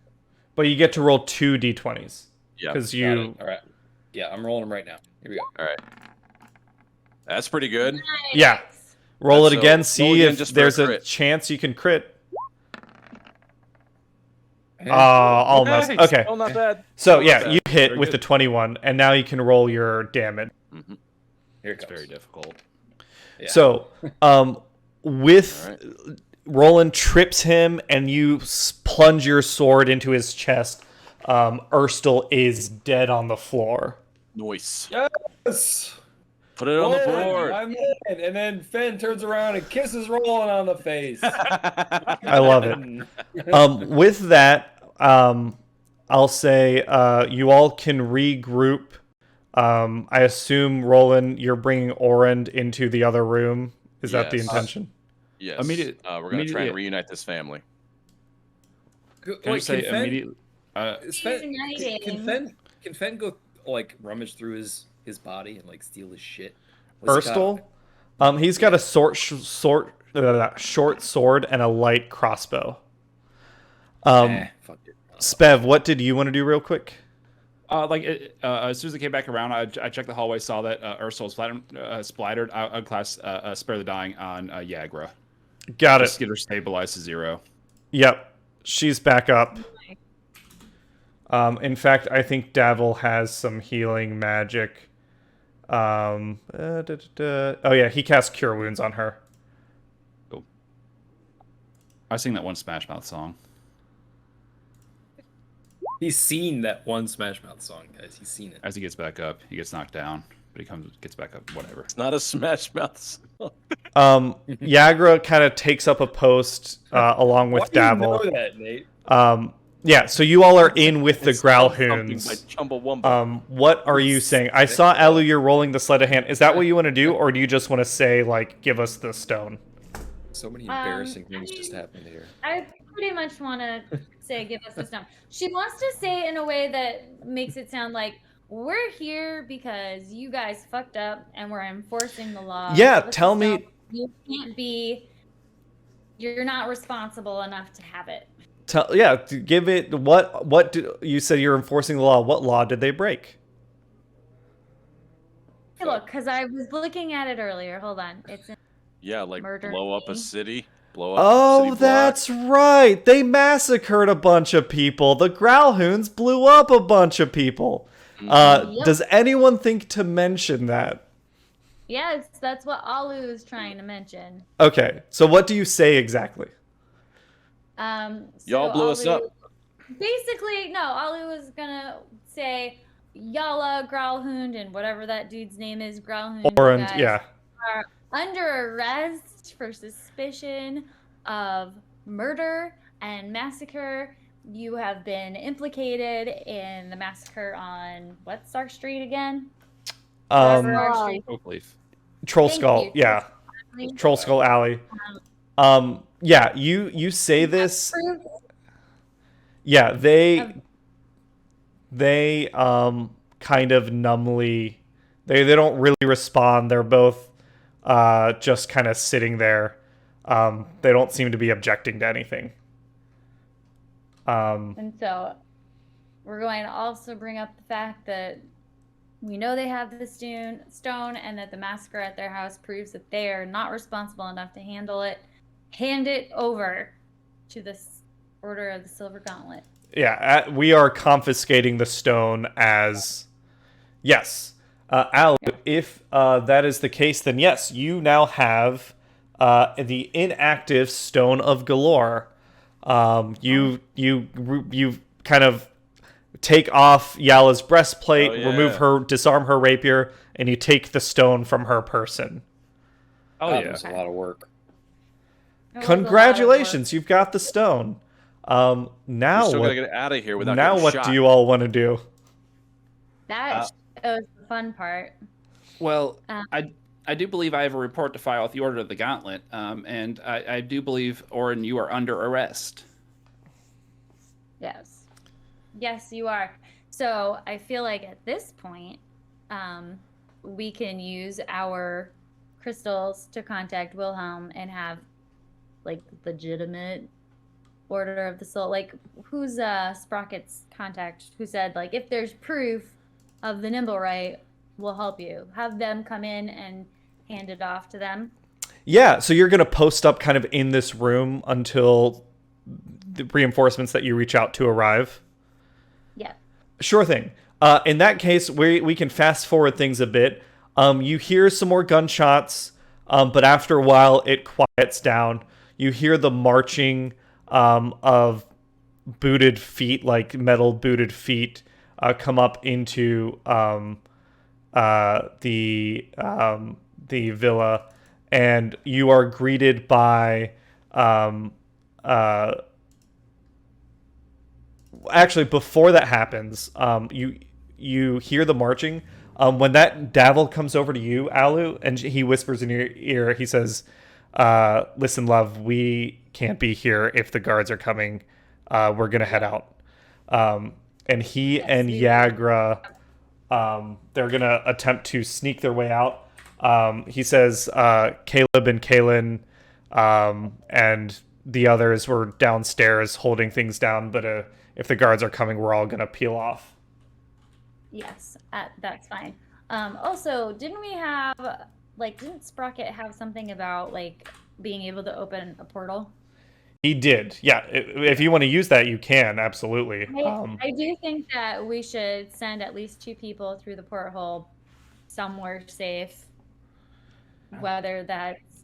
But you get to roll 2 d20s. Yeah. Because Got you... it. All right. Yeah, I'm rolling them right now. Here we go. All right. That's pretty good. Yeah. Roll it So, again, roll see again if just for there's a a crit. chance you can crit. And- Almost. Nice. Okay. Oh, not bad. So not yeah, bad. you hit Very with good. the 21, and now you can roll your damage. Mm-hmm. Here it It's goes. very difficult. Yeah. So, with All right. Roland trips him, and you plunge your sword into his chest. Urstul is dead on the floor. Nice. Yes! Put it on the Roland, board. I'm in. And then Finn turns around and kisses Roland on the face. I love it. With that, I'll say you all can regroup. I assume, Roland, you're bringing Orond into the other room. Is that the Yes. intention? Yes. Immediate- We're going to try and immediately- reunite this family. Can I Wait, just say can Fenn- immediately? is Fenn- Reuniting. can Fenn go like rummage through his body and like steal his shit? What's he got? Urstul? He's got a short sword and a light crossbow. Fuck it. Spev, what did you want to do real quick? As soon as I came back around, I checked the hallway, saw that Ursula splattered. I'd class Spare the Dying on Yagra. Got Just it. get her stabilized to 0. Yep. She's back up. In fact, I think Davil has some healing magic. Oh yeah, he casts Cure Wounds on her. Cool. I sing that one Smash Mouth song. He's seen that one Smash Mouth song, guys. He's seen it. As he gets back up, he gets knocked down, but he gets back up. Whatever. It's not a Smash Mouth song. Yagra kind of takes up a post along with Why do you Davil. know that, Nate? Yeah, so you all are in with the It's called something Gralhunds. by Chumbawamba. What are you saying? I saw Alu, you're rolling the sleight of hand. Is that what you want to do, or do you just want to say, like, give us the stone? So many embarrassing things just happened here. I pretty much want to say, give us this number. She wants to say it in a way that makes it sound like we're here because you guys fucked up and we're enforcing the law. Yeah, Give us tell the me- stone. You can't be. You're not responsible enough to have it. Give it what you said you're enforcing the law. What law did they break? Hey, look, because I was looking at it earlier. Hold on. It's in Yeah, like Murder blow up a Me. city. blow up Oh, city block. that's right. They massacred a bunch of people. The Gralhunds blew up a bunch of people. Yep. Does anyone think to mention that? Yes, that's what Alu is trying to mention. Okay, so what do you say exactly? Y'all blew us up. Basically, no, Alu was gonna say Yalah, Gralhund, and whatever that dude's name is, Gralhund, Orond, guys, yeah. are under arrest for suspicion of murder and massacre. You have been implicated in the massacre on what Stark Street again? Whatever Street. Oakleaf. Troll Thank Skull, you. yeah. Troll Skull Alley. Yeah, you say this. Proof Yeah, they kind of numbly, they don't really respond. They're both just kind of sitting there. They don't seem to be objecting to anything. And so we're going to also bring up the fact that we know they have the stone and that the massacre at their house proves that they are not responsible enough to handle it. Hand it over to the Order of the Silver Gauntlet. Yeah, we are confiscating the stone as... Yes. Al, if that is the case, then yes, you now have the inactive Stone of Golorr. You kind of take off Yallah's breastplate, disarm her rapier, and you take the stone from her person. Oh, That yeah. was a lot of work. It was a lot of Congratulations, you've got the stone. Now We're still what? gonna get out of here without Now getting what shot. do you all want to do? work. That was the fun part. Well, Um, I do believe I have a report to file with the Order of the Gauntlet, and I do believe, Orond, you are under arrest. Yes. Yes, you are. So I feel like at this point, we can use our crystals to contact Wilhelm and have like legitimate Order of the Soul. Like, who's Sprocket's contact who said, like, if there's proof of the Nimblewright, we'll help you. Have them come in and hand it off to them. Yeah, so you're going to post up kind of in this room until the reinforcements that you reach out to arrive? Yeah. Sure thing. In that case, we can fast forward things a bit. You hear some more gunshots, but after a while, it quiets down. You hear the marching of booted feet, like metal booted feet, come up into the villa, and you are greeted by actually, before that happens, you hear the marching. When that Davil comes over to you, Alu, and he whispers in your ear, he says, "Listen, love, we can't be here if the guards are coming. We're gonna head out." And he and Yagra, they're gonna attempt to sneak their way out. He says, Caleb and Kalen, and the others were downstairs holding things down, but if the guards are coming, we're all gonna peel off. Yes, that's fine. Also, didn't we have, like, didn't Sprocket have something about, like, being able to open a portal? He did. Yeah, if you want to use that, you can, absolutely. I do think that we should send at least 2 people through the porthole somewhere safe. Whether that's,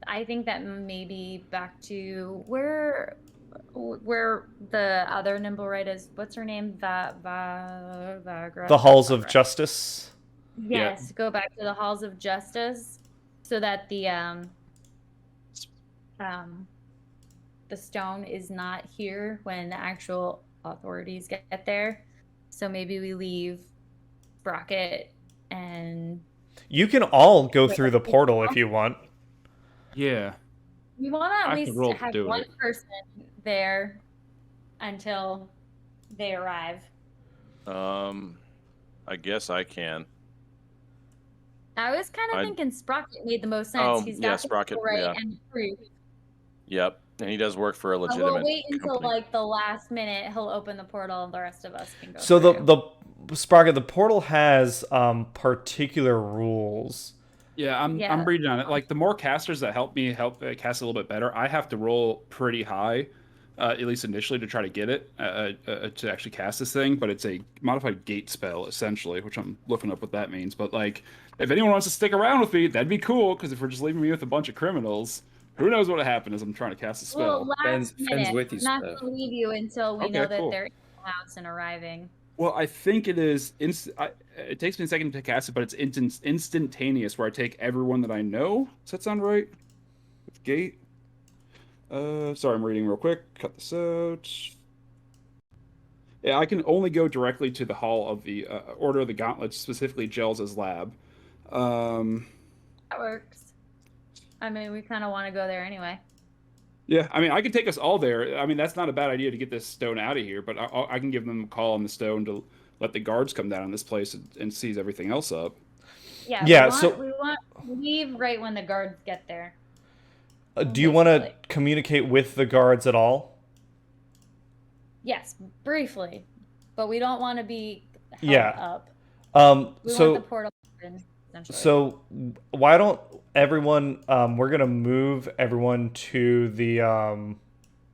I think that maybe back to where the other Nimblewright is. What's her name? The Halls of Justice. Yes, go back to the Halls of Justice, so that the stone is not here when the actual authorities get there. So maybe we leave Sprocket and... You can all go through the portal if you want. Yeah. We want to I at can least roll have to do one it. person there until they arrive. I guess I can. I was kind of I- thinking Sprocket made the most sense. Oh, He's yeah, got Sprocket, the right yeah. and proof. Yep, and he does work for a But legitimate we'll wait until company. like the last minute. He'll open the portal, and the rest of us can go. So through. the Sprocket, the portal has particular rules. Yeah, Yeah. I'm reading on it. Like the more casters that help me cast a little bit better, I have to roll pretty high, at least initially, to try to get it to actually cast this thing. But it's a modified gate spell essentially, which I'm looking up what that means. But like, if anyone wants to stick around with me, that'd be cool. Because if we're just leaving me with a bunch of criminals, who knows what would happen as I'm trying to cast a spell. Well, Fenn's last minute. with you, I'm not Steph. going to leave you until we Okay, know that cool. they're in the house and arriving. Well, I think it is. It takes me a second to cast it, but it's instantaneous. Where I take everyone that I know. Does that sound right? With gate. Sorry, I'm reading real quick. Cut this out. Yeah, I can only go directly to the Hall of the Order of the Gauntlet, specifically Gels' lab. That works. I mean, we kind of want to go there anyway. Yeah, I mean, I could take us all there. I mean, that's not a bad idea to get this stone out of here, but I can give them a call on the stone to let the guards come down on this place and seize everything else up. Yeah. Yeah, We want to leave right when the guards get there. Do you want to Basically. communicate with the guards at all? Yes, briefly, but we don't want to be held Yeah. up. We So want the portal open, essentially. So why don't everyone? We're gonna move everyone to the.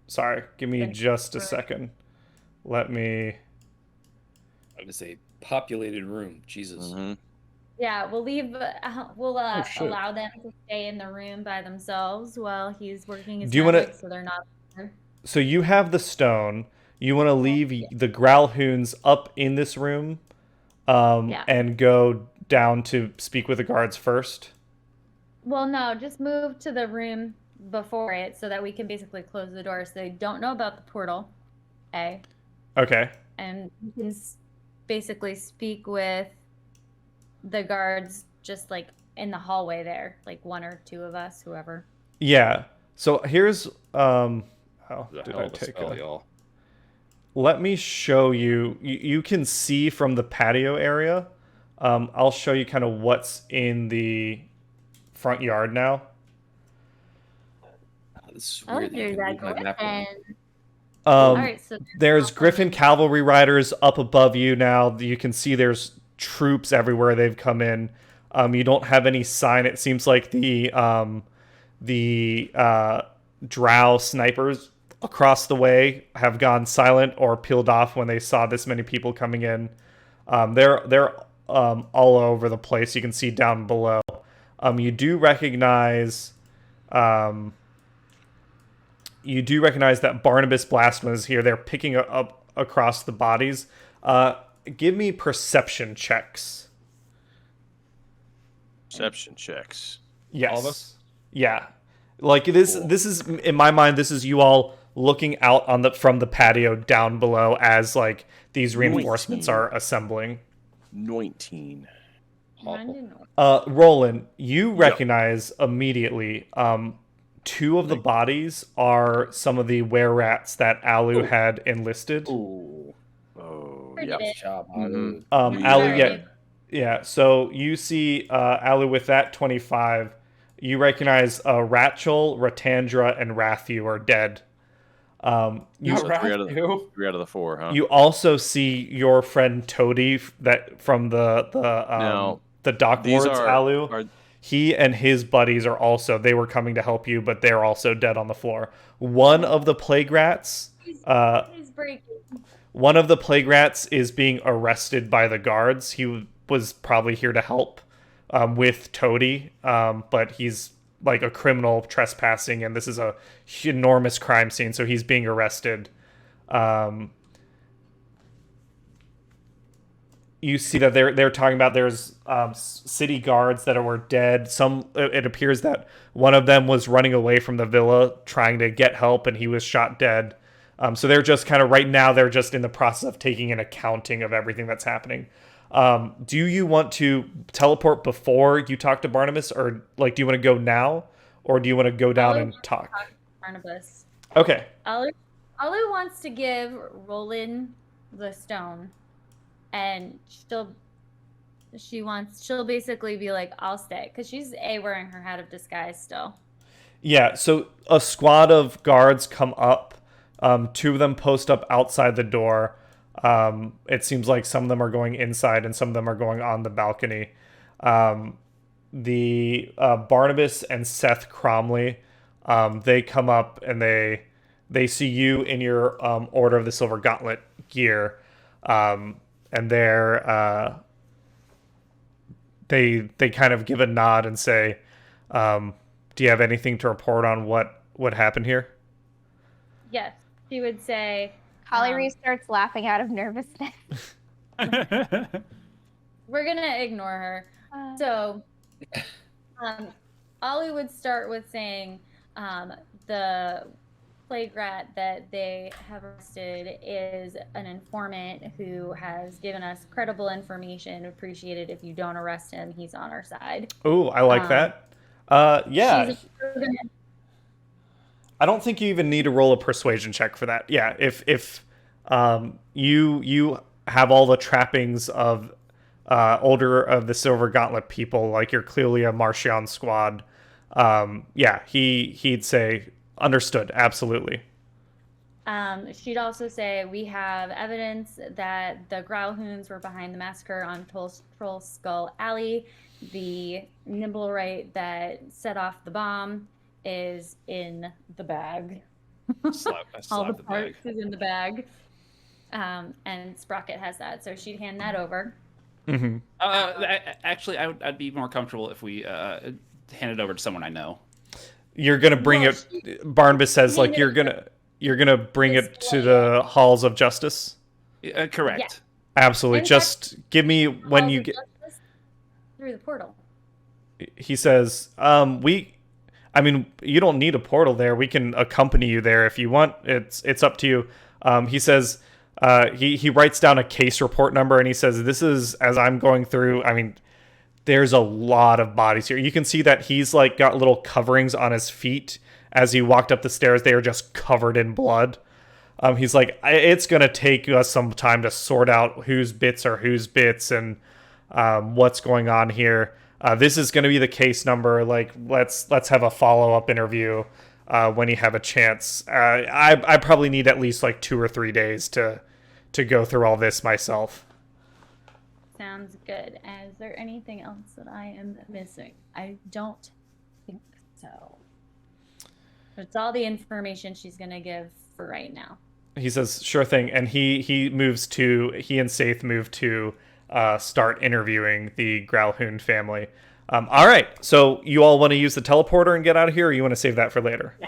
Sorry, give me just a second. Let me. I would say populated room. Jesus. Mm-hmm. Yeah, we'll leave. We'll shit. allow them to stay in the room by themselves while he's working his Do you wanna- magic, so they're not there. So you have the stone. You want to leave the Gralhunds up in this room, Yeah. and go down to speak with the guards first. Well, no, just move to the room before it so that we can basically close the door so they don't know about the portal. Okay. Okay. And we can basically speak with the guards just like in the hallway there, like one or two of us, whoever. Yeah. So here's how The did hell I of a take spell, a? y'all. Let me show you. You can see from the patio area. I'll show you kind of what's in the front yard now. This is Oh, weird. there's that my map around. griffin. Um, All right, so There's Griffin cavalry riders up above you now. You can see there's troops everywhere. They've come in. You don't have any sign. It seems like the drow snipers across the way have gone silent or peeled off when they saw this many people coming in. They're all over the place. You can see down below. You do recognize that Barnabas Blastman is here. They're picking up across the bodies. Give me perception checks. Perception checks. Yes. All of us? Yeah. Like this is in my mind, this is you all looking out from the patio down below as like these reinforcements 19. are assembling. 19. Roland, you recognize immediately two of the bodies are some of the were-rats that Alu had enlisted. Ooh. Oh, Pretty yeah. big. Job, Mhm. Alu. Alu, yeah. Alright. Yeah, so you see Alu with that 25. You recognize Ratchel, Ratandra, and Rathu are dead. You Not So three out of Rathu. 3 out of the 4, huh? you also see your friend Toady that from the Now, dock These wards, are, Alu. are He and his buddies are also, they were coming to help you, but they're also dead on the floor. One of the plague rats, He's breaking. one of the plague rats is being arrested by the guards. He was probably here to help with Toady, but he's like a criminal trespassing, and this is a enormous crime scene, so he's being arrested. You see that they're talking about there's city guards that were dead. It appears that one of them was running away from the villa trying to get help, and he was shot dead. So they're just kind of right now they're just in the process of taking an accounting of everything that's happening. Do you want to teleport before you talk to Barnabas, or like do you want to go now, or do you want to go down and talk? Barnabas. Okay. Alu wants to give Rolan the stone, and she'll basically be like, I'll stay, because she's wearing her hat of disguise still. Yeah, so a squad of guards come up. Two of them post up outside the door. It seems like some of them are going inside and some of them are going on the balcony. Barnabas and Seth Cromley, they come up and they see you in your Order of the Silver Gauntlet gear, and they kind of give a nod and say, "Do you have anything to report on what happened here?" Yes, she would say. Holly starts laughing out of nervousness. We're gonna ignore her. So, Ollie would start with saying, the plague rat that they have arrested is an informant who has given us credible information. Appreciate it if you don't arrest him. He's on our side. Ooh, I like that. Yeah. I don't think you even need to roll a persuasion check for that. Yeah, if you have all the trappings of Order of the Silver Gauntlet people, like you're clearly a Marchion squad. Yeah, he'd say understood, absolutely. She'd also say we have evidence that the Gralhunds were behind the massacre on Troll Skull Alley. The Nimblerite that set off the bomb is in the bag. All the parts is in the bag. And Sprocket has that, so she'd hand that over. Mm-hmm. Actually, I'd be more comfortable if we hand it over to someone I know. You're gonna bring it. Barnabas says, like you're gonna bring it to the halls of justice. Correct. Yeah. Absolutely. Just give me when you get through the portal. He says, I mean, you don't need a portal there. We can accompany you there if you want. It's up to you. He says, he writes down a case report number and he says, this is, as I'm going through, I mean, there's a lot of bodies here. You can see that he's like got little coverings on his feet. As he walked up the stairs, they are just covered in blood. He's like, it's going to take us some time to sort out whose bits are whose bits and what's going on here. This is going to be the case number. Like, let's have a follow-up interview when you have a chance. I probably need at least like 2 or 3 days to go through all this myself. Sounds good. Is there anything else that I am missing? I don't think so. It's all the information she's going to give for right now. He says, sure thing. And he and Saith move to start interviewing the Gralhund family. All right. So you all want to use the teleporter and get out of here, or you want to save that for later?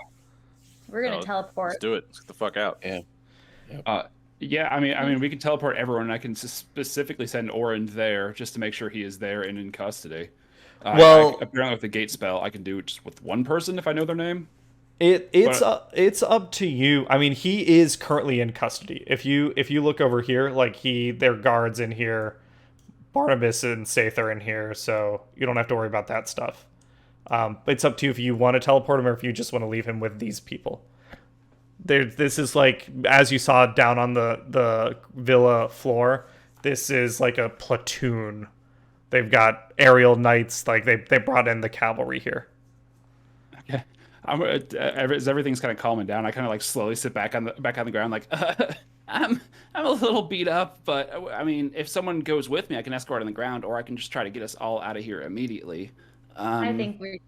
We're going to teleport. Let's do it. Let's get the fuck out. Yeah. Yeah, I mean, we can teleport everyone, and I can specifically send Orond there just to make sure he is there and in custody. Well, apparently with the gate spell, I can do it just with one person if I know their name. It's up to you. I mean, he is currently in custody. If you look over here, like their guards in here, Barnabas and Saith are in here, so you don't have to worry about that stuff. But it's up to you if you want to teleport him or if you just want to leave him with these people. This is like, as you saw down on the villa floor, this is like a platoon. They've got aerial knights, like they brought in the cavalry here. Okay. As everything's kind of calming down, I kind of like slowly sit back on the ground, like I'm a little beat up, but I mean, if someone goes with me, I can escort on the ground, or I can just try to get us all out of here immediately. I think we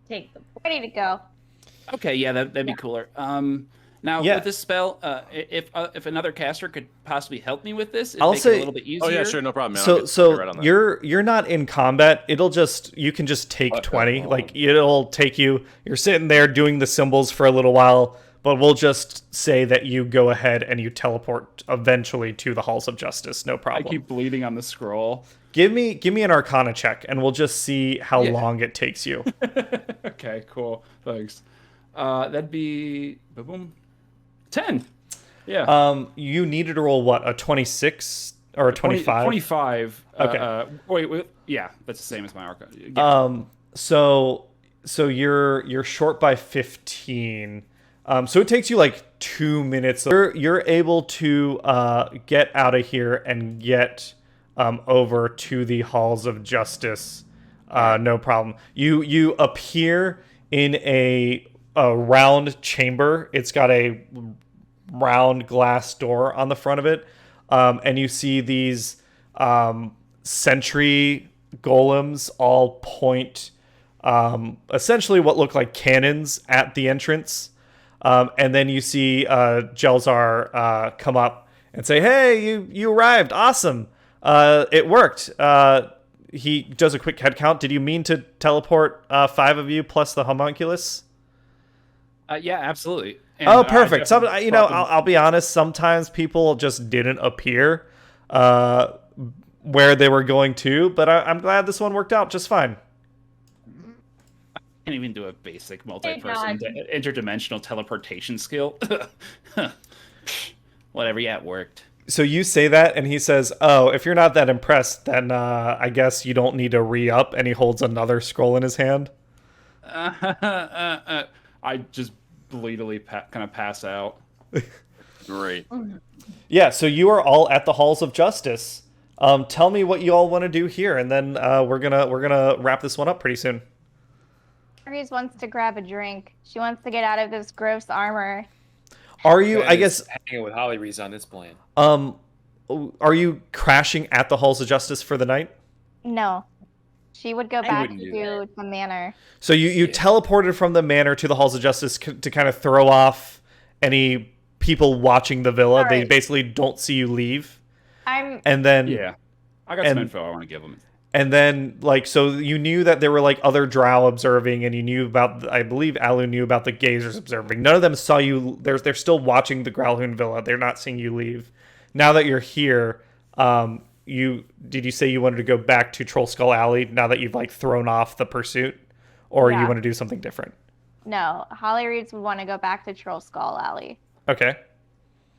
take them. Ready to go. Okay, yeah, that'd be cooler. Now with this spell, if another caster could possibly help me with this, it'd make it a little bit easier. Oh yeah, sure, no problem, man. So right on that. you're not in combat. You can just take 20. Like it'll take you. You're sitting there doing the symbols for a little while, but we'll just say that you go ahead and you teleport eventually to the halls of justice. No problem. I keep bleeding on the scroll. Give me an Arcana check, and we'll just see how long it takes you. Okay, cool. Thanks. That'd be boom. 10. Yeah. You needed to roll what? A 26 or a 25? 25. Okay. Wait. Yeah, that's the same as my Arcana. Yeah. So you're short by 15. So it takes you like 2 minutes. You're able to get out of here and get over to the halls of justice. No problem. You appear in a round chamber. It's got a round glass door on the front of it, and you see these sentry golems all point essentially what look like cannons at the entrance. And then you see Jelzar come up and say, "Hey, you arrived. Awesome. It worked." He does a quick head count. Did you mean to teleport 5 of you plus the homunculus? Yeah, absolutely. And, Oh, perfect. Some, definitely you know, brought them- I'll be honest. Sometimes people just didn't appear where they were going to, but I'm glad this one worked out just fine. can't even do a basic God. multi-person interdimensional teleportation skill. Whatever, yeah, it worked. So you say that, and he says, "Oh, if you're not that impressed, then I guess you don't need to re-up." And he holds another scroll in his hand. I just bleedily kind of pass out. Great. Yeah. So you are all at the Halls of Justice. Tell me what you all want to do here, and then we're gonna wrap this one up pretty soon. Aries wants to grab a drink. She wants to get out of this gross armor. Are you? I guess. Hanging with Holly Reese on this plan. Are you crashing at the Halls of Justice for the night? No. She would go back wouldn't do to the manor. So you teleported from the manor to the Halls of Justice to kind of throw off any people watching the villa. They Alright. basically don't see you leave. I'm And then Yeah, I got some And- info I want to give them. And then, like, so you knew that there were, like, other drow observing, and you knew about, I believe Alu knew about the gazers observing. None of them saw you. They're still watching the Gralhund Villa. They're not seeing you leave. Now that you're here, did you say you wanted to go back to Troll Skull Alley now that you've, like, thrown off the pursuit? Or you Yeah. want to do something different? no. Holly Reeds would want to go back to Troll Skull Alley Okay.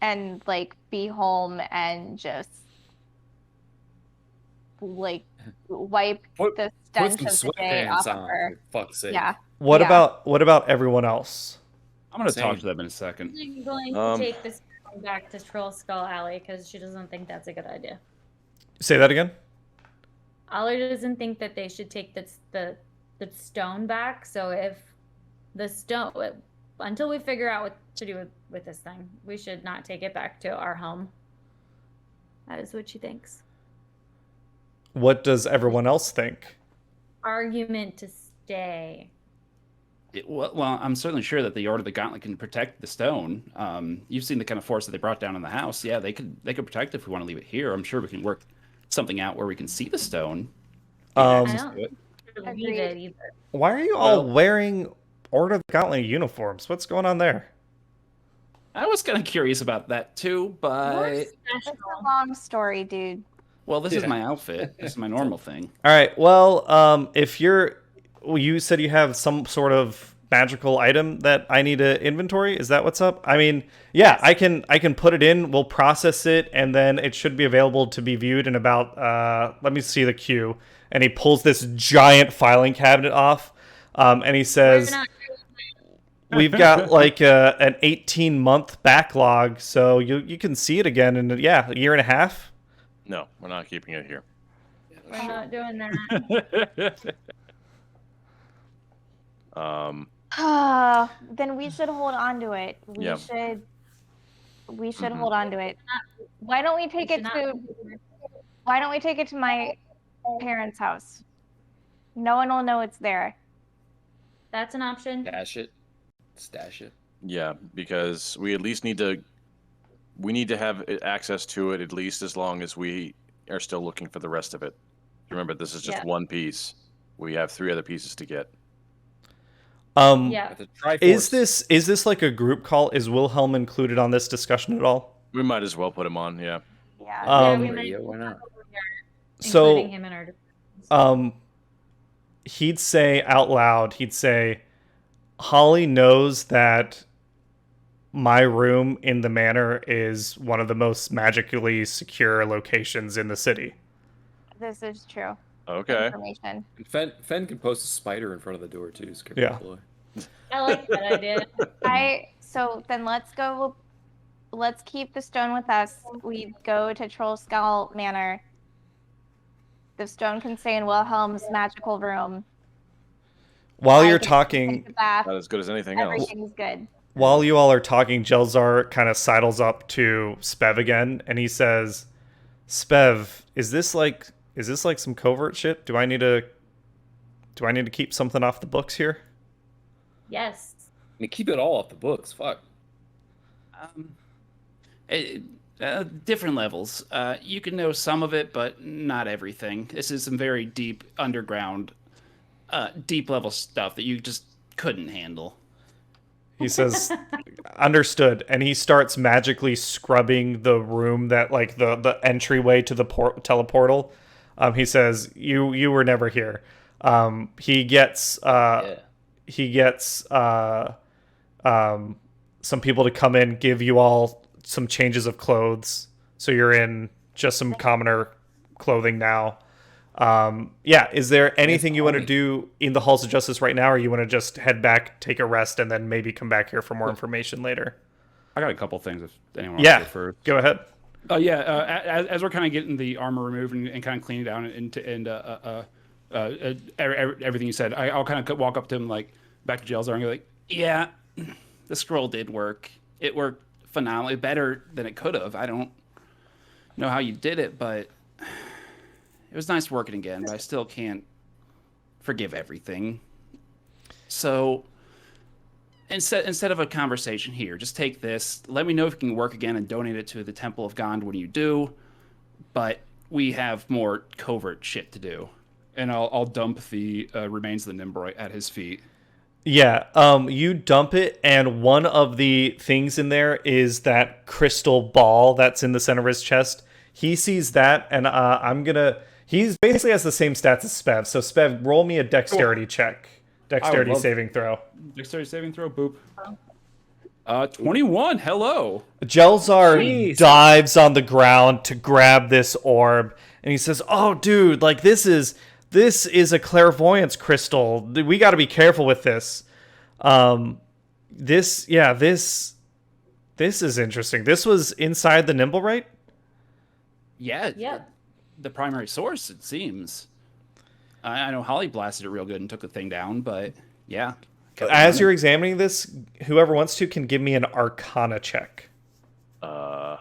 and like be home and just like wipe Put- the Put stench some of the day off sweatpants of on. her. For fuck's sake. Yeah. What Yeah. about everyone else? I'm gonna Same. talk to them in a second. I'm going to take this back to Troll Skull Alley because she doesn't think that's a good idea. Say that again? Aller doesn't think that they should take the stone back. So if the stone, until we figure out what to do with this thing, we should not take it back to our home. That is what she thinks. What does everyone else think? Argument to stay. Well, I'm certainly sure that the Order of the Gauntlet can protect the stone. You've seen the kind of force that they brought down in the house. Yeah, they could protect it if we want to leave it here. I'm sure we can work something out where we can see the stone. Um, I don't leave it either. Why are you all wearing Order of the Gauntlet uniforms? What's going on there? I was kind of curious about that too, but It's a long story, dude. well, this is Yeah. my outfit. This is my normal thing. All right. Well, if you said you have some sort of magical item that I need to inventory. Is that what's up? I mean, yeah, I can put it in. We'll process it, and then it should be available to be viewed in about. Let me see the queue. And he pulls this giant filing cabinet off, and he says, "We've got like an 18-month backlog, so you can see it again in a year and a half." No, we're not keeping it here. We're not doing that. Then we should hold on to it. We Yeah. should hold on to it. Why don't we take it to my parents' house? No one will know it's there. That's an option. Stash it. Stash it. Yeah, because we at least need to have access to it at least as long as we are still looking for the rest of it. Remember, this is just Yeah. one piece. We have 3 other pieces to get. Yeah. At the Triforce. Is this like a group call? Is Wilhelm included on this discussion at all? We might as well put him on. Yeah. Yeah. Yeah, Um, we might Yeah, why not? So, including him in our he'd say out loud, Holly knows that my room in the manor is one of the most magically secure locations in the city. This is true. Okay. Information. And Fen can post a spider in front of the door too. Scare Yeah. people away. I like that idea. So then let's go. Let's keep the stone with us. We go to Troll Skull Manor. The stone can stay in Wilhelm's magical room. While I you're can take talking, the bath. Not as good as anything else. Everything's good. while you all are talking, Jelzar kind of sidles up to Spev again, and he says, "Spev, is this like Is this like some covert shit? Do I need to keep something off the books here? Yes. I mean, keep it all off the books. Fuck. Different levels. You can know some of it, but not everything. This is some very deep underground, deep level stuff that you just couldn't handle. He says, understood. And he starts magically scrubbing the room that, like, the entryway to the teleportal. He says, you were never here. He gets some people to come in, give you all some changes of clothes. So you're in just some commoner clothing now. Is there anything you want to do in the Halls of Justice right now, or you want to just head back, take a rest, and then maybe come back here for more information later? I got a couple things if anyone wants to go first. Go ahead. As we're kind of getting the armor removed and kind of cleaning down and everything you said, I'll kind of walk up to him, like, back to Jelzar, and go like, yeah, the scroll did work. It worked phenomenally, better than it could have. I don't know how you did it, but it was nice working again, but I still can't forgive everything. So instead of a conversation here, just take this. Let me know if it can work again and donate it to the Temple of Gond when you do. But we have more covert shit to do. And I'll dump the remains of the Nimbrite at his feet. Yeah, you dump it, and one of the things in there is that crystal ball that's in the center of his chest. He sees that, and He's basically has the same stats as Spev. So Spev, roll me a dexterity check. Dexterity saving throw. Dexterity saving throw, boop. 21, hello. Jelzar dives on the ground to grab this orb, and he says, "Oh, dude, like this is a clairvoyance crystal. We got to be careful with this. This is interesting. This was inside the Nimblewright?" Yeah. Yep. The primary source, it seems. I know Holly blasted it real good and took the thing down, but yeah. As you're examining this, whoever wants to can give me an Arcana check. Uh,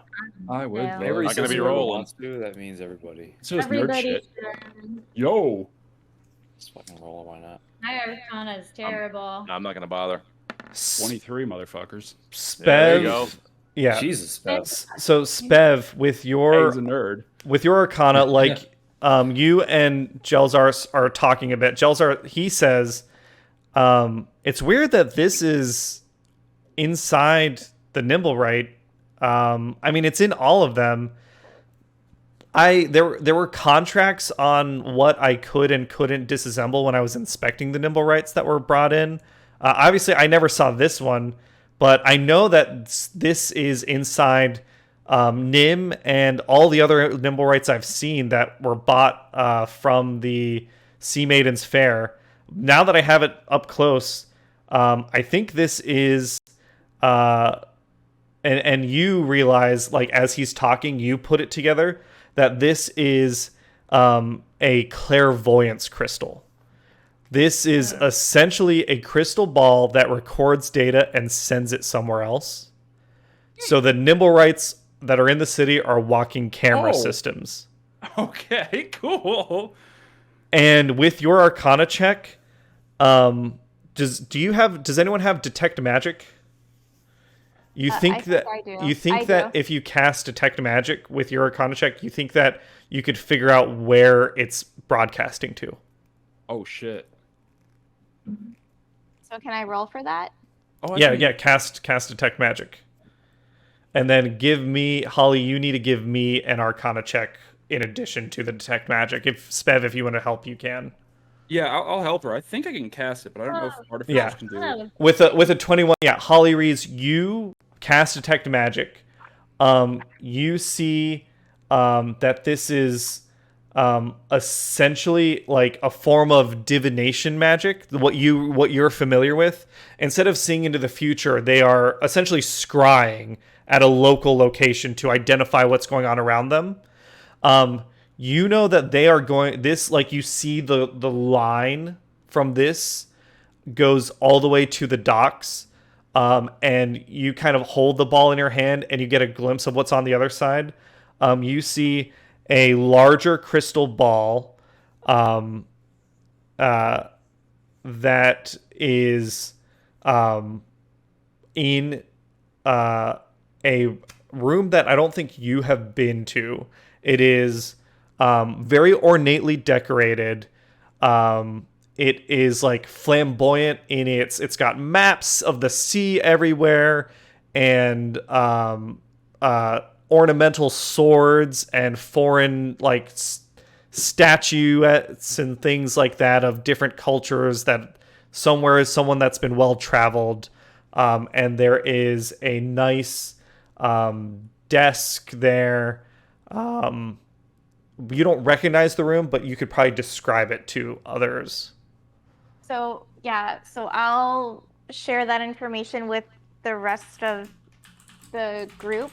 I would. Yeah. Every Not gonna be sister rolling. wants to. That means everybody. So it's nerd shit. Yo. Just fucking roll. Why not? My Arcana is terrible. I'm not gonna bother. 23 motherfuckers. Spev. There you go. Yeah. Jesus, Spev. So Spev, with Hey, your he's a nerd. Arcana, like you and Jelzar are talking a bit. Jelzar, he says, it's weird that this is inside the Nimblewright. I mean, it's in all of them. There were contracts on what I could and couldn't disassemble when I was inspecting the Nimblewrights that were brought in. Obviously, I never saw this one, but I know that this is inside Nim and all the other Nimblewrights I've seen that were bought from the Sea Maidens Fair. Now that I have it up close, I think this is... And you realize, like, as he's talking, you put it together, that this is a clairvoyance crystal. This is essentially a crystal ball that records data and sends it somewhere else. So the Nimblewrights that are in the city are walking camera systems. Okay, cool. And with your Arcana check, does anyone have Detect Magic? You think that I do. you think I that do. if you cast Detect Magic with your Arcana check, you think that you could figure out where it's broadcasting to? Oh shit. So can I roll for that? Oh, Yeah. Cast Detect Magic, and then give me Holly. You need to give me an Arcana check in addition to the Detect Magic. If Spev, if you want to help, you can. Yeah, I'll help her. I think I can cast it, but I don't know if artificers Yeah. can do it. With a 21, yeah. Holly reads. You cast Detect Magic. You see that this is essentially like a form of divination magic. What you're familiar with. Instead of seeing into the future, they are essentially scrying at a local location to identify what's going on around them. You know that they are going this, like, you see the line from this goes all the way to the docks, and you kind of hold the ball in your hand and you get a glimpse of what's on the other side. You see a larger crystal ball that is in a room that I don't think you have been to. It is very ornately decorated. It is like flamboyant in it's got maps of the sea everywhere, and ornamental swords and foreign like statuettes and things like that of different cultures. That somewhere is someone that's been well traveled, and there is a nice desk there. You don't recognize the room, but you could probably describe it to others. So I'll share that information with the rest of the group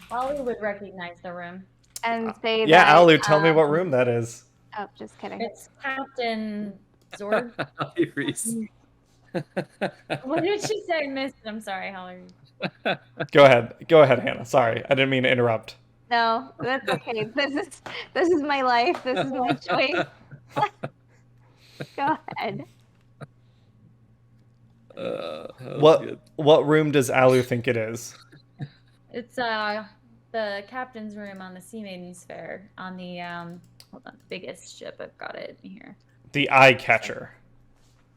Ollie would recognize the room. and say that. Yeah, Alu, tell me what room that is. Oh, just kidding. It's Captain Zord. Holly Reese. What did she say? I missed it. I'm sorry, Holly. Go ahead, Hannah. Sorry, I didn't mean to interrupt. No, that's okay. This is my life. This is my choice. Go ahead. What room does Alu think it is? It's the captain's room on the Sea Maiden's Fair on the hold on, the biggest ship. I've got it in here. The Eye Catcher.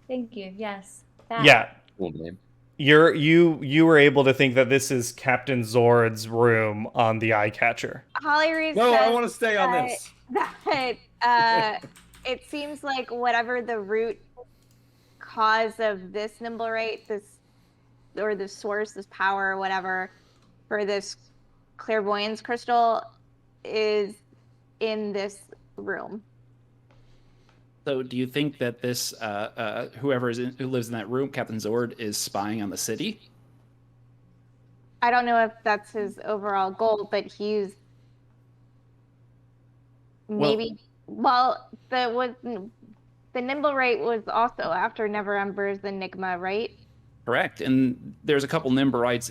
Thank you. Yes. That. Yeah. Cool name. You were able to think that this is Captain Zord's room on the Eye Catcher. Holly Reese No, I says want to stay on this. that it seems like whatever the root cause of this Nimblerate, or the source, this power, or whatever, for this clairvoyance crystal is in this room. So, do you think that this whoever who lives in that room, Captain Zord, is spying on the city? I don't know if that's his overall goal, but he's maybe. Well, the Nimblerate was also after Neverember's Enigma, right? Correct, and there's a couple Nimberites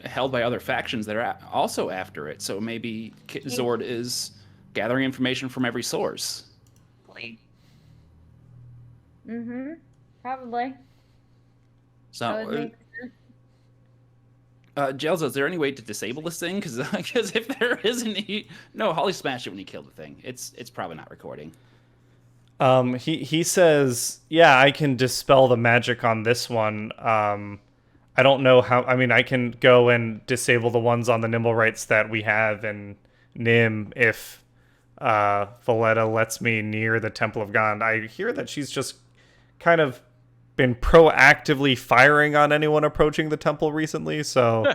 held by other factions that are also after it. So maybe Zord is gathering information from every source. Mm-hmm. Probably. That would So, make sense. Jelza, is there any way to disable this thing? Because if there isn't, no, Holly smashed it when he killed the thing. It's probably not recording. He says, yeah, I can dispel the magic on this one. I don't know how. I mean, I can go and disable the ones on the Nimblerites that we have in Nim if Valletta lets me near the Temple of Gond. I hear that she's just kind of been proactively firing on anyone approaching the temple recently. So,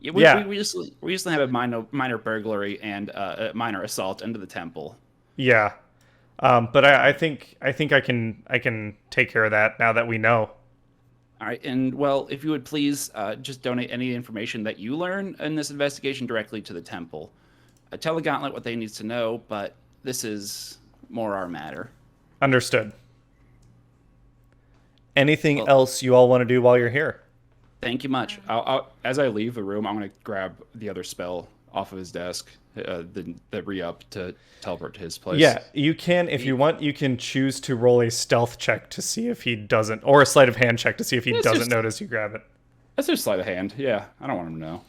We recently had a minor burglary and a minor assault into the temple. Yeah, but I think I can take care of that now that we know. All right, and well, if you would please just donate any information that you learn in this investigation directly to the temple. Tell the Gauntlet what they need to know, but this is more our matter. Understood. Anything else you all want to do while you're here? Thank you much. As I leave the room, I'm going to grab the other spell off of his desk, the re-up to teleport to his place. Yeah, you can, if you want, you can choose to roll a stealth check to see if he doesn't, or a sleight of hand check to see if he doesn't notice you grab it. That's just sleight of hand. Yeah, I don't want him to know.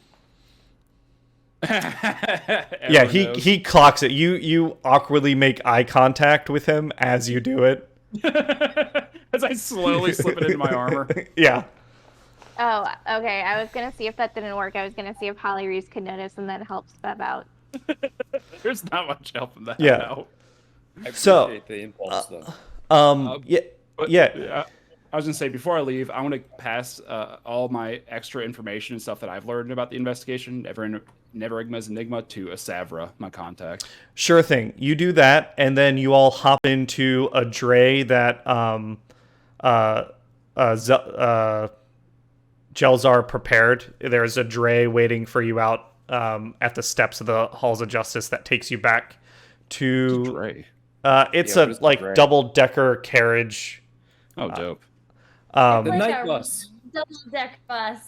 Yeah, he clocks it. You awkwardly make eye contact with him as you do it. As I slowly slip it into my armor. Yeah. Oh, okay. I was gonna see if that didn't work. I was gonna see if Holly Reese could notice and then help Speb out. There's not much help in that. Yeah. Now. I appreciate So, the impulse, though. Yeah. I was gonna say before I leave, I want to pass all my extra information and stuff that I've learned about the investigation, Neverigma's Enigma, to Asavra, my contact. Sure thing. You do that, and then you all hop into a dray that Jelzar prepared. There's a dray waiting for you out at the steps of the Halls of Justice that takes you back to. Dray. It's Yeah, a what is the like dray? double-decker carriage. Oh, dope. The Like night a bus. Double deck bus.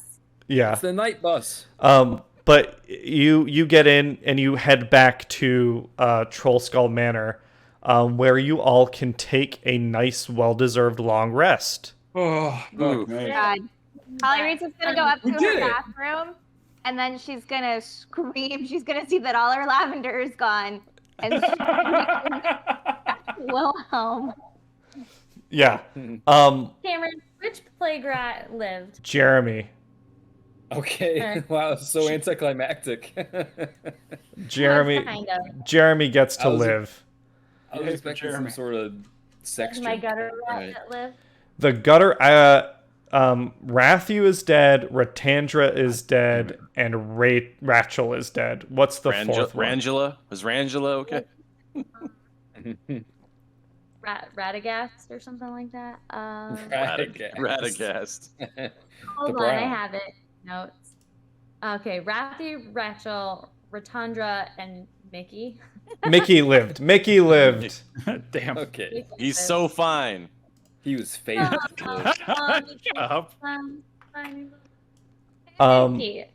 Yeah. It's the night bus. but you get in and you head back to Troll Skull Manor, where you all can take a nice, well-deserved long rest. Oh, Ooh. God. Holly Reed's just gonna go up to We did her it. bathroom, and then she's gonna scream. She's gonna see that all her lavender is gone, and scream, Wilhelm. Yeah. Cameron, which plague rat lived? Jeremy. Okay. Sure. Wow, so anticlimactic. Jeremy. Kind of. Jeremy gets to I was- live. I was Yay for expecting some Jeremy. sort of sex My joke. gutter rat Right. that lived. The gutter. Rathu is dead. Ratandra is dead, and Rachel is dead. What's the fourth one? Rangela? Was Rangela okay? Radagast or something like that. Radagast. Hold on, Brown. I have it. Notes. Okay, Rathy, Rachel, Ratandra, and Mickey. Mickey lived. Mickey lived. Damn. Okay. He's so fine. He was famous. Up. Mickey.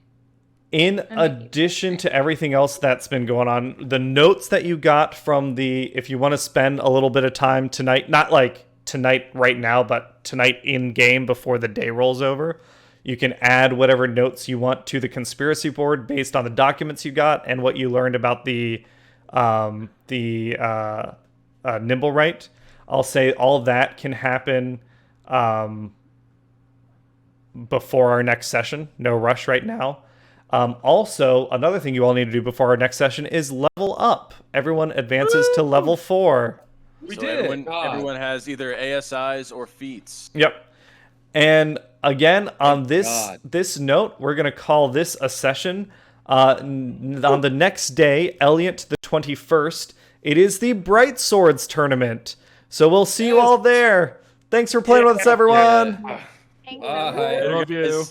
In addition to everything else that's been going on, the notes that you got from if you want to spend a little bit of time tonight, not like tonight right now, but tonight in game before the day rolls over, you can add whatever notes you want to the conspiracy board based on the documents you got and what you learned about the nimble right. I'll say all that can happen before our next session. No rush right now. Also, another thing you all need to do before our next session is level up. Everyone advances to level 4. We So did it. everyone has either ASIs or feats. Yep. And again, on this God. this note, we're going to call this a session. On the next day, Elliot the 21st, it is the Bright Swords tournament. So we'll see you all there. Thanks for playing with us, everyone. Yeah. Thank Bye. you. I love you.